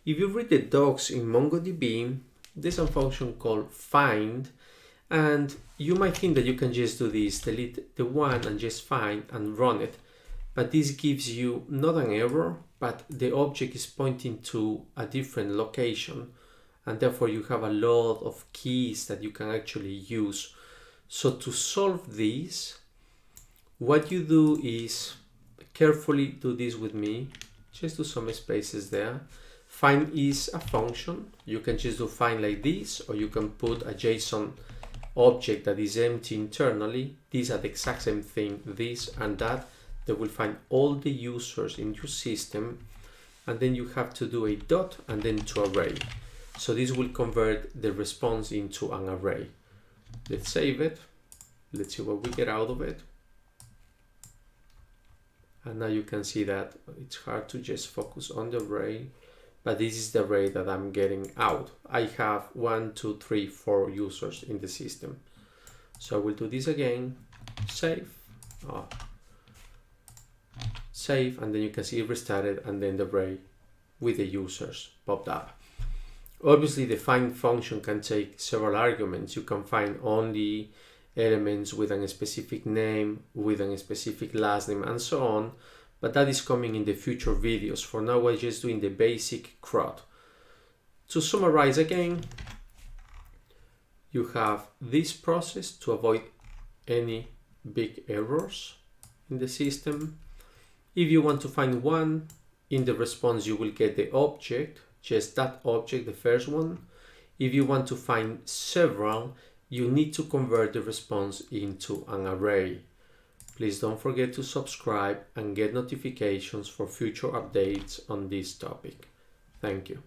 If you read the docs in MongoDB, there's a function called find, and you might think that you can just do this, delete the one and just find and run it. But this gives you not an error, but the object is pointing to a different location, and therefore you have a lot of keys that you can actually use. So to solve this, what you do is carefully do this with me, just do some spaces there. Find is a function. You can just do find like this, or you can put a JSON object that is empty internally. These are the exact same thing, this and that. They will find all the users in your system, and then you have to do a dot and then to array. So this will convert the response into an array. Let's save it. Let's see what we get out of it. And now you can see that it's hard to just focus on the array, but this is the array that I'm getting out. I have 1, 2, 3, 4 users in the system. So I will do this again, save, save, and then you can see it restarted, and then the array with the users popped up. Obviously the find function can take several arguments. You can find only elements with a specific name, with a specific last name, and so on. But that is coming in the future videos. For now, we're just doing the basic CRUD. To summarize again, you have this process to avoid any big errors in the system. If you want to find one, in the response you will get the object, just that object, the first one. If you want to find several, you need to convert the response into an array. Please don't forget to subscribe and get notifications for future updates on this topic. Thank you.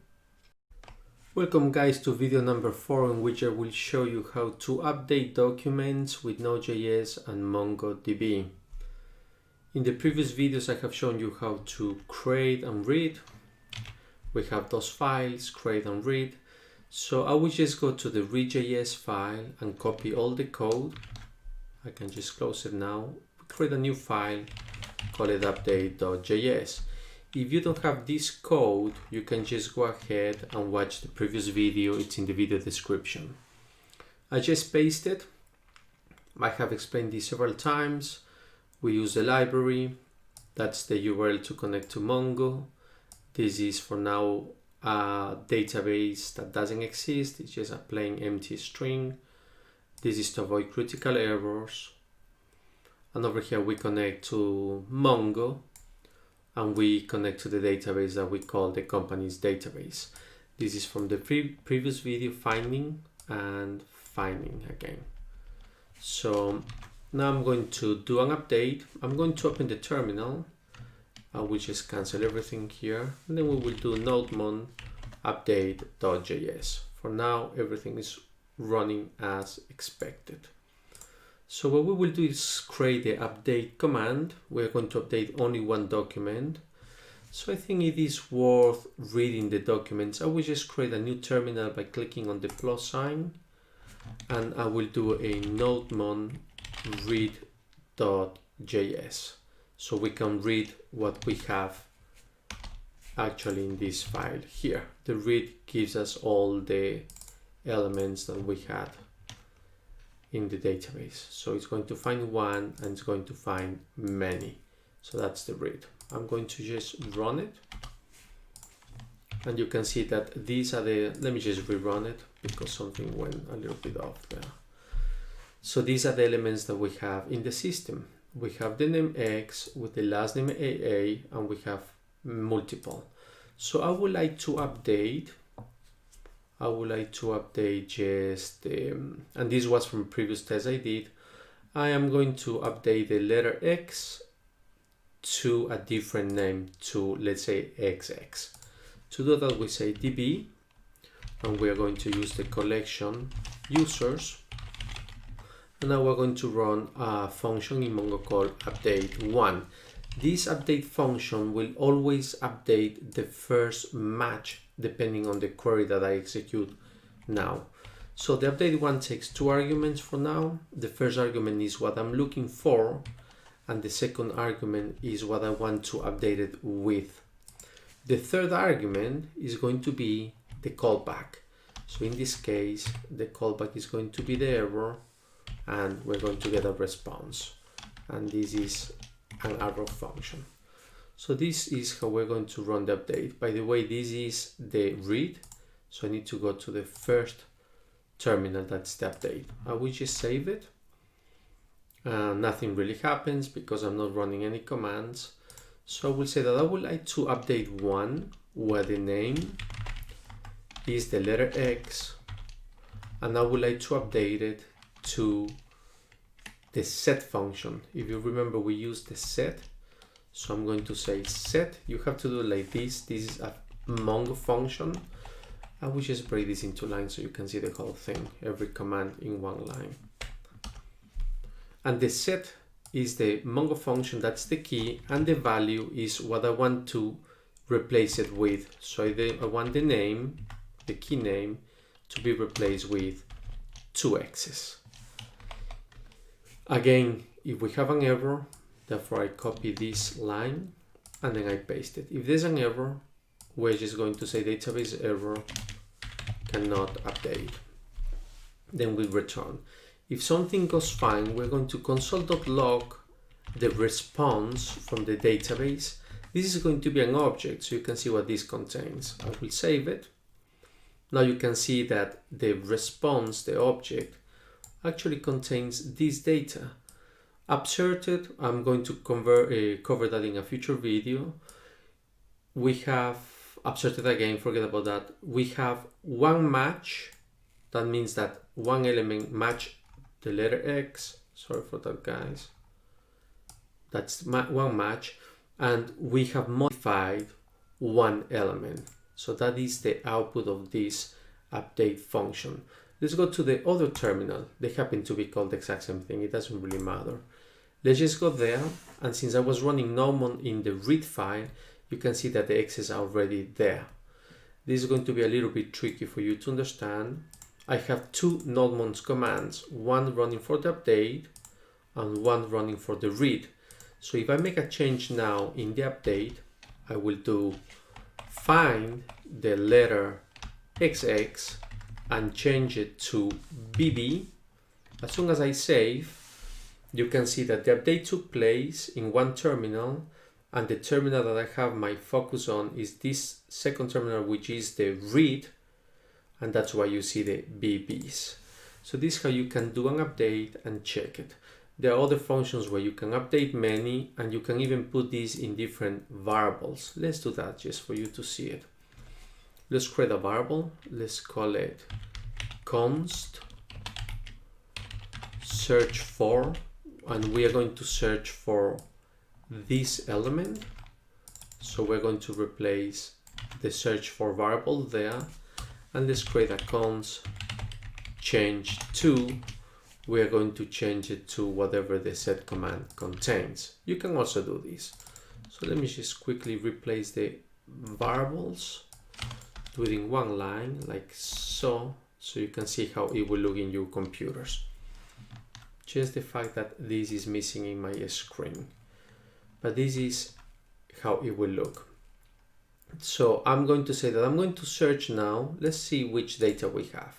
Welcome guys to video number 4, in which I will show you how to update documents with Node.js and MongoDB. In the previous videos I have shown you how to create and read. We have those files, create and read. So I will just go to the read.js file and copy all the code. I can just close it now. Create a new file, call it update.js. If you don't have this code, you can just go ahead and watch the previous video. It's in the video description. I just pasted. I have explained this several times. We use the library. That's the URL to connect to Mongo. This is for now a database that doesn't exist. It's just a plain empty string. This is to avoid critical errors. And over here we connect to Mongo, and we connect to the database that we call the company's database. This is from the previous video, finding and finding again. So now I'm going to do an update. I'm going to open the terminal. I will just cancel everything here, and then we will do nodemon update.js. For now, everything is running as expected. So what we will do is create the update command. We're going to update only one document. So I think it is worth reading the documents. I will just create a new terminal by clicking on the plus sign, and I will do a nodemon read.js, so we can read what we have actually in this file here. The read gives us all the elements that we had in the database. So it's going to find one and it's going to find many. So that's the read. I'm going to just run it. And you can see that these are the, let me just rerun it because something went a little bit off there. So these are the elements that we have in the system. We have the name X with the last name AA, and we have multiple. So I would like to update just and this was from previous test I did. I am going to update the letter X to a different name, to let's say XX. To do that, we say db, and we are going to use the collection users. And now we're going to run a function in Mongo called update1. This update function will always update the first match depending on the query that I execute now. So the update1 takes two arguments for now. The first argument is what I'm looking for, and the second argument is what I want to update it with. The third argument is going to be the callback. So in this case, the callback is going to be the error, and we're going to get a response. And this is an arrow function. So this is how we're going to run the update. By the way, this is the read. So I need to go to the first terminal, that's the update. I will just save it. Nothing really happens because I'm not running any commands. So I will say that I would like to update one where the name is the letter X, and I would like to update it to the set function. If you remember, we use the set. So I'm going to say set. You have to do it like this. This is a Mongo function. I will just break this into lines so you can see the whole thing, every command in one line. And the set is the Mongo function, that's the key, and the value is what I want to replace it with. So I want the name, the key name, to be replaced with 2x's. Again, if we have an error, therefore I copy this line and then I paste it. If there's an error, we're just going to say database error cannot update. Then we return. If something goes fine, we're going to console.log the response from the database. This is going to be an object, so you can see what this contains. I will save it. Now you can see that the response, the object, actually contains this data. Upserted, I'm going to cover that in a future video. We have upserted again, forget about that. We have one match. That means that one element match the letter X. Sorry for that, guys. That's one match. And we have modified one element. So that is the output of this update function. Let's go to the other terminal. They happen to be called the exact same thing. It doesn't really matter. Let's just go there. And since I was running nodemon in the read file, you can see that the X's are already there. This is going to be a little bit tricky for you to understand. I have two nodemon commands, one running for the update and one running for the read. So if I make a change now in the update, I will do find the letter XX and change it to BB. As soon as I save, you can see that the update took place in one terminal, and the terminal that I have my focus on is this second terminal, which is the read, and that's why you see the BBs. So this is how you can do an update and check it. There are other functions where you can update many, and you can even put these in different variables. Let's do that just for you to see it. Let's create a variable. Let's call it const search for, and we are going to search for this element. So we're going to replace the search for variable there, and let's create a const change to. We are going to change it to whatever the set command contains. You can also do this. So let me just quickly replace the variables, do it in one line like so you can see how it will look in your computers. Just the fact that this is missing in my screen, but this is how it will look. So I'm going to say that I'm going to search now. Let's see which data we have.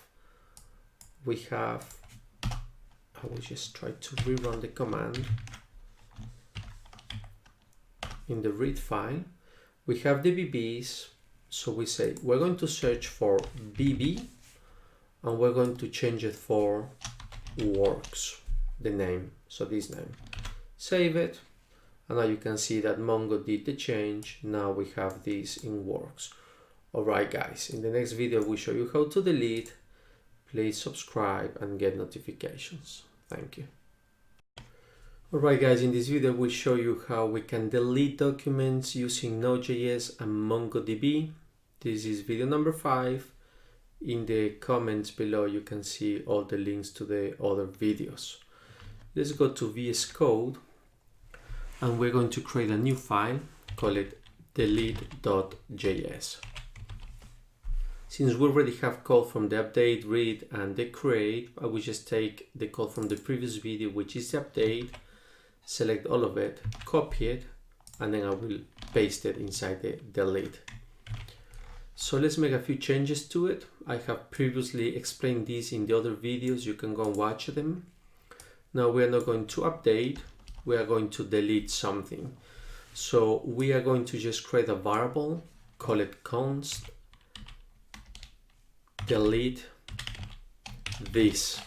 I will just try to rerun the command. In the read file, we have the BBs. So we say we're going to search for BB, and we're going to change it for works, the name. So this name. Save it. And now you can see that Mongo did the change. Now we have this in works. Alright guys, in the next video we'll show you how to delete. Please subscribe and get notifications. Thank you. Alright guys, in this video we'll show you how we can delete documents using Node.js and MongoDB. This is video number 5. In the comments below you can see all the links to the other videos. Let's go to VS Code, and we're going to create a new file, call it delete.js. Since we already have code from the update, read, and the create, I will just take the code from the previous video, which is the update, select all of it, copy it, and then I will paste it inside the delete. So let's make a few changes to it. I have previously explained this in the other videos. You can go and watch them. Now we are not going to update. We are going to delete something. So we are going to just create a variable, call it const delete this.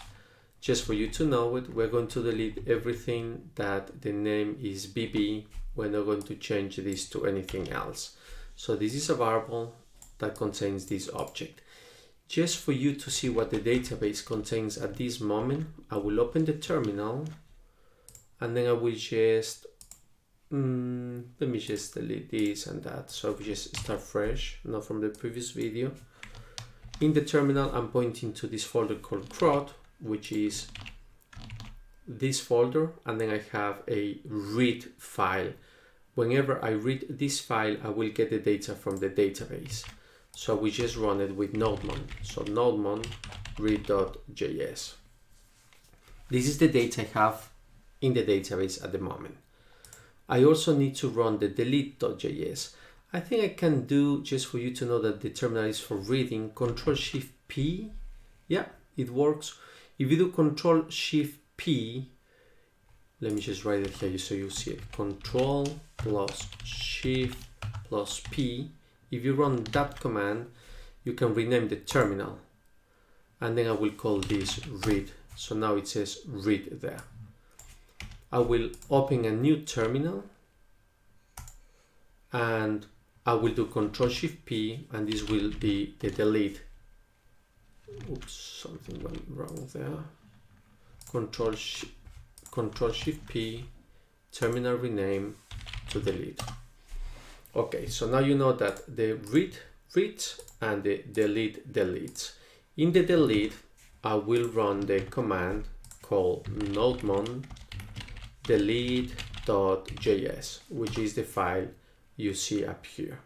Just for you to know it, we're going to delete everything that the name is BB. We're not going to change this to anything else. So this is a variable that contains this object. Just for you to see what the database contains at this moment, I will open the terminal, and then I will just let me just delete this and that. So we just start fresh, not from the previous video. In the terminal, I'm pointing to this folder called CRUD, which is this folder, and then I have a read file. Whenever I read this file, I will get the data from the database. So we just run it with NodeMon. So NodeMon read.js. This is the data I have in the database at the moment. I also need to run the delete.js. I think I can do, just for you to know that the terminal is for reading, Ctrl+Shift+P. Yeah, it works. If you do Ctrl+Shift+P, let me just write it here so you see it. Ctrl+Shift+P. If you run that command, you can rename the terminal, and then I will call this read. So now it says read there. I will open a new terminal, and I will do Ctrl+Shift+P, and this will be the delete. Oops, something went wrong there. Ctrl+Shift+P, terminal rename to delete. Okay, so now you know that the read reads and the delete deletes. In the delete, I will run the command called NodeMon delete.js, which is the file you see up here.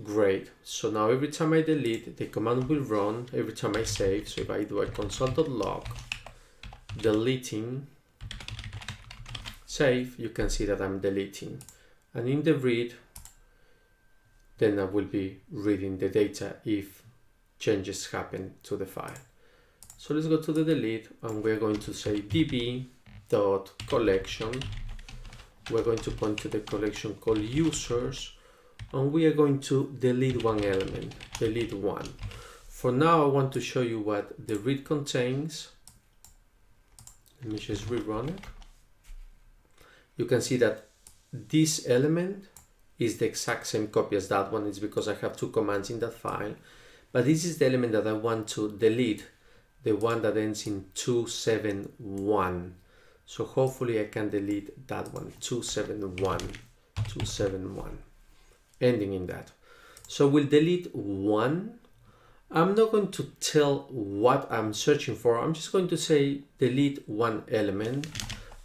Great. So now every time I delete, the command will run every time I save. So if I do a console.log deleting save, you can see that I'm deleting. And in the read, then I will be reading the data if changes happen to the file. So let's go to the delete, and we're going to say db.collection. We're going to point to the collection called users, and we are going to delete one element, delete one. For now, I want to show you what the read contains. Let me just rerun it. You can see that this element is the exact same copy as that one. It's because I have two commands in that file. But this is the element that I want to delete, the one that ends in 271. So hopefully I can delete that one, 271, ending in that. So we'll delete one. I'm not going to tell what I'm searching for. I'm just going to say delete one element,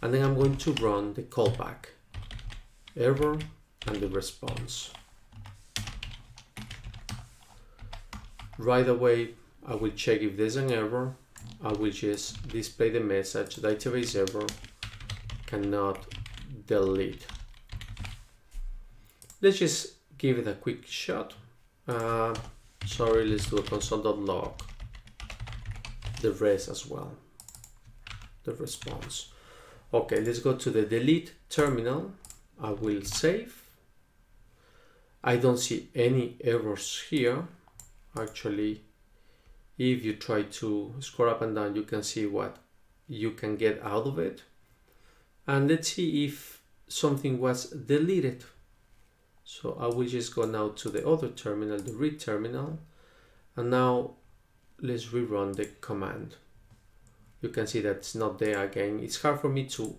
and then I'm going to run the callback, error, and the response. Right away, I will check if there's an error. I will just display the message, database error, cannot delete. Let's just give it a quick shot. Sorry, let's do a console.log, the res as well, the response. Okay, let's go to the delete terminal. I will save. I don't see any errors here. Actually, if you try to scroll up and down, you can see what you can get out of it. And let's see if something was deleted. So I will just go now to the other terminal, the read terminal. And now let's rerun the command. You can see that it's not there again. It's hard for me to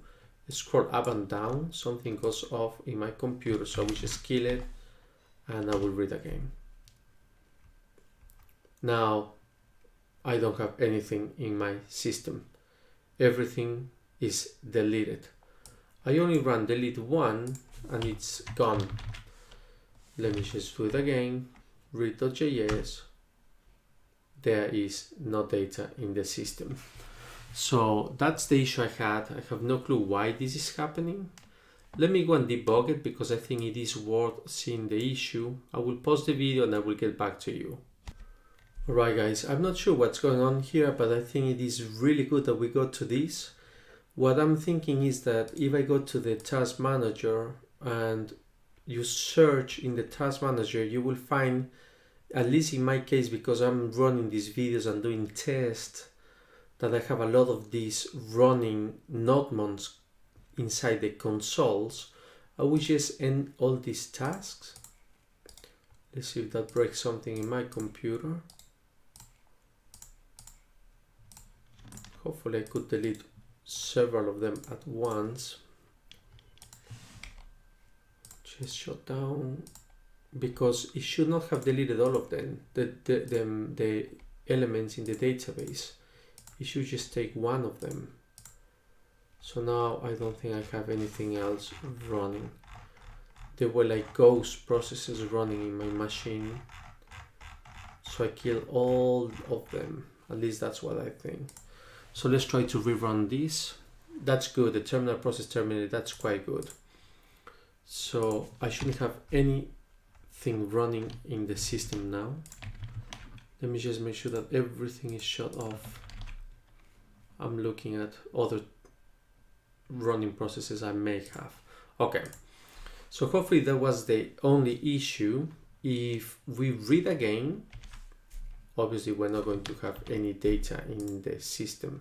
scroll up and down. Something goes off in my computer. So I will just kill it and I will read again. Now I don't have anything in my system. Everything is deleted. I only run delete one and it's gone. Let me just do it again. Read.js. There is no data in the system. So that's the issue I had. I have no clue why this is happening. Let me go and debug it because I think it is worth seeing the issue. I will pause the video and I will get back to you. Alright guys, I'm not sure what's going on here, but I think it is really good that we got to this. What I'm thinking is that if I go to the task manager and you search in the task manager, you will find, at least in my case, because I'm running these videos and doing tests, that I have a lot of these running nodemons inside the consoles. I will just end all these tasks. Let's see if that breaks something in my computer. Hopefully I could delete several of them at once. Just shut down, because it should not have deleted all of them, the elements in the database. It should just take one of them. So now I don't think I have anything else running. There were like ghost processes running in my machine. So I killed all of them. At least that's what I think. So let's try to rerun this. That's good. The terminal process terminated. That's quite good. So I shouldn't have anything running in the system now. Let me just make sure that everything is shut off. I'm looking at other running processes I may have. Okay, so hopefully that was the only issue. If we read again, obviously we're not going to have any data in the system.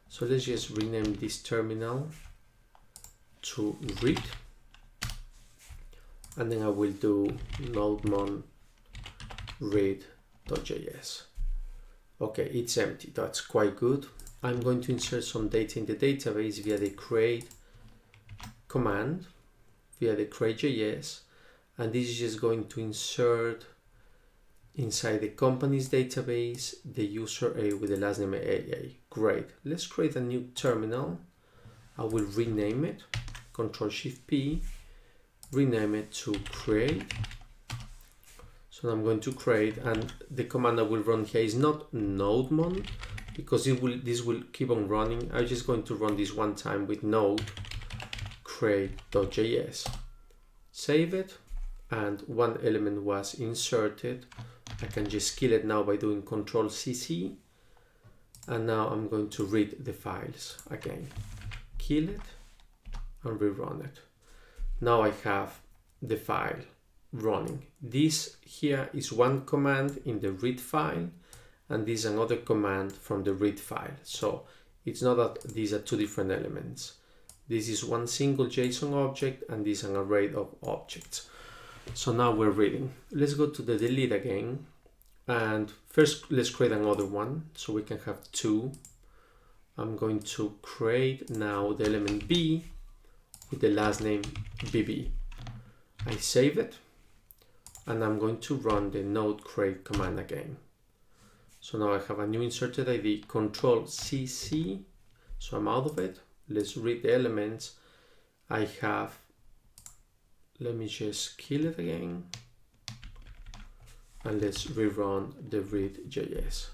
So let's just rename this terminal to read. And then I will do nodemon read.js. Okay, it's empty. That's quite good. I'm going to insert some data in the database via the create command, via the create.js, and this is just going to insert inside the company's database the user A with the last name AA. Great. Let's create a new terminal. I will rename it, Ctrl+Shift+P, rename it to create. So I'm going to create, and the command I will run here is not nodemon, because this will keep on running. I'm just going to run this one time with node create.js. Save it, and one element was inserted. I can just kill it now by doing Ctrl+CC, and now I'm going to read the files again. Kill it and rerun it. Now I have the file running. This here is one command in the read file, and this is another command from the read file. So It's not that these are two different elements. This is one single JSON object and this is an array of objects. So now we're reading. Let's go to the delete again. And first let's create another one so we can have two. I'm going to create now the element B with the last name BB. I save it and I'm going to run the node create command again. So now I have a new inserted ID, Control CC. So I'm out of it. Let's read the elements. I have, let me just kill it again. And let's rerun the read.js.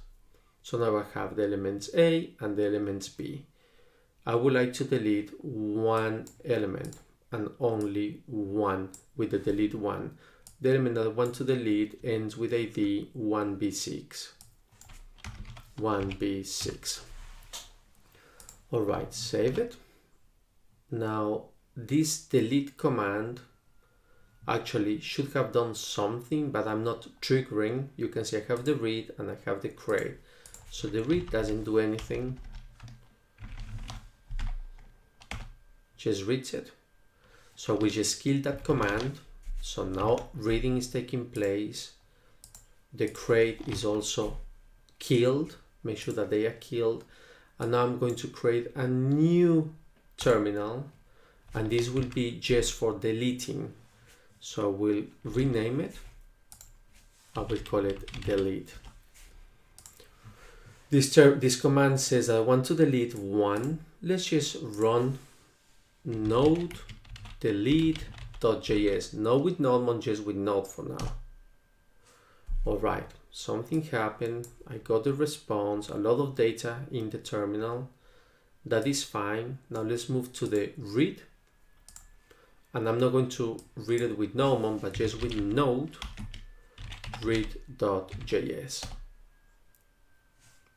So now I have the elements A and the elements B. I would like to delete one element and only one with the delete one. The element that I want to delete ends with ID 1b6. 1b6. All right, save it. Now this delete command actually should have done something, but I'm not triggering. You can see I have the read and I have the create. So the read doesn't do anything, just reads it. So we just killed that command. So now reading is taking place. The create is also killed. Make sure that they are killed. And now I'm going to create a new terminal, and this will be just for deleting. So we'll rename it. I will call it delete. This command says I want to delete one. Let's just run node delete.js. Not with NodeMon, just with Node for now. All right, something happened. I got the response, a lot of data in the terminal. That is fine. Now let's move to the read. And I'm not going to read it with NodeMon, but just with node read.js.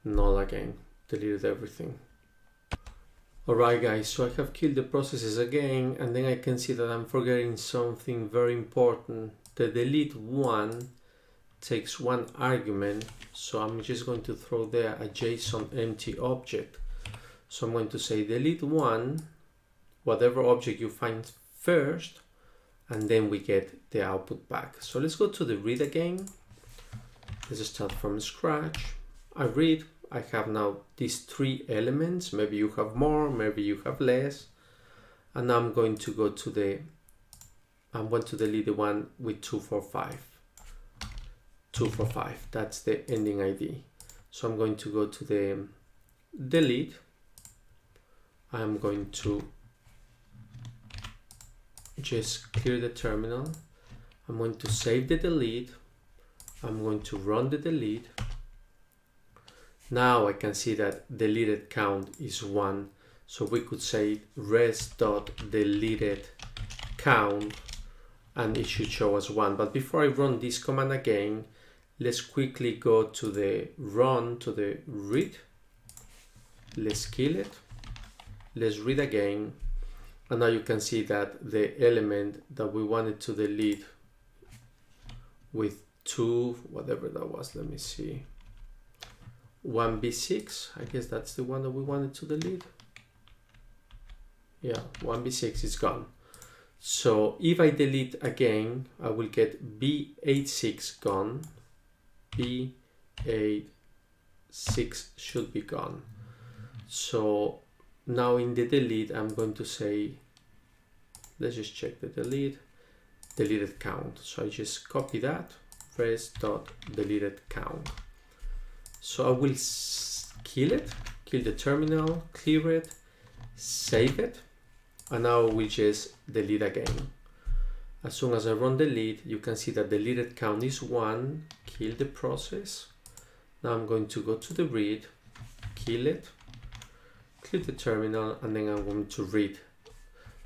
Null again, deleted everything. Alright guys, so I have killed the processes again, and then I can see that I'm forgetting something very important. The delete one takes one argument, so I'm just going to throw there a JSON empty object. So I'm going to say delete one, whatever object you find first, and then we get the output back. So let's go to the read again. Let's start from scratch. I read. I have now these three elements. Maybe you have more, maybe you have less. And now I'm going to go to the, I want to delete the one with 245. 245, that's the ending ID. So I'm going to go to the delete. I'm going to just clear the terminal. I'm going to save the delete. I'm going to run the delete. Now I can see that deleted count is 1. So we could say res.deleted count and it should show us 1. But before I run this command again, let's quickly go to the run, to the read. Let's kill it. Let's read again. And now you can see that the element that we wanted to delete with 2, whatever that was, let me see. 1b6, I guess that's the one that we wanted to delete. Yeah, 1b6 is gone. So if I delete again, I will get b86 gone. b86 should be gone. So now in the delete, I'm going to say, let's just check the delete, deleted count. So I just copy that, res.deleted count. So I will kill it, kill the terminal, clear it, save it, and now we just delete again. As soon as I run delete, you can see that deleted count is 1, kill the process. Now I'm going to go to the read, kill it, clear the terminal, and then I'm going to read.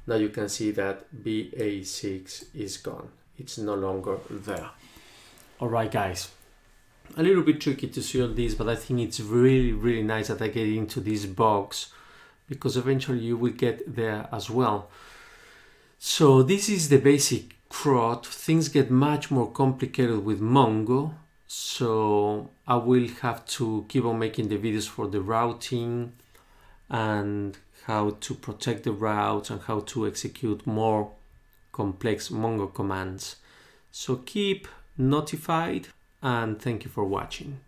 Now you can see that BA6 is gone. It's no longer there. All right, guys. A little bit tricky to see all this, but I think it's really, really nice that I get into this box, because eventually you will get there as well. So this is the basic CRUD. Things get much more complicated with Mongo. So I will have to keep on making the videos for the routing and how to protect the routes and how to execute more complex Mongo commands. So keep notified and thank you for watching.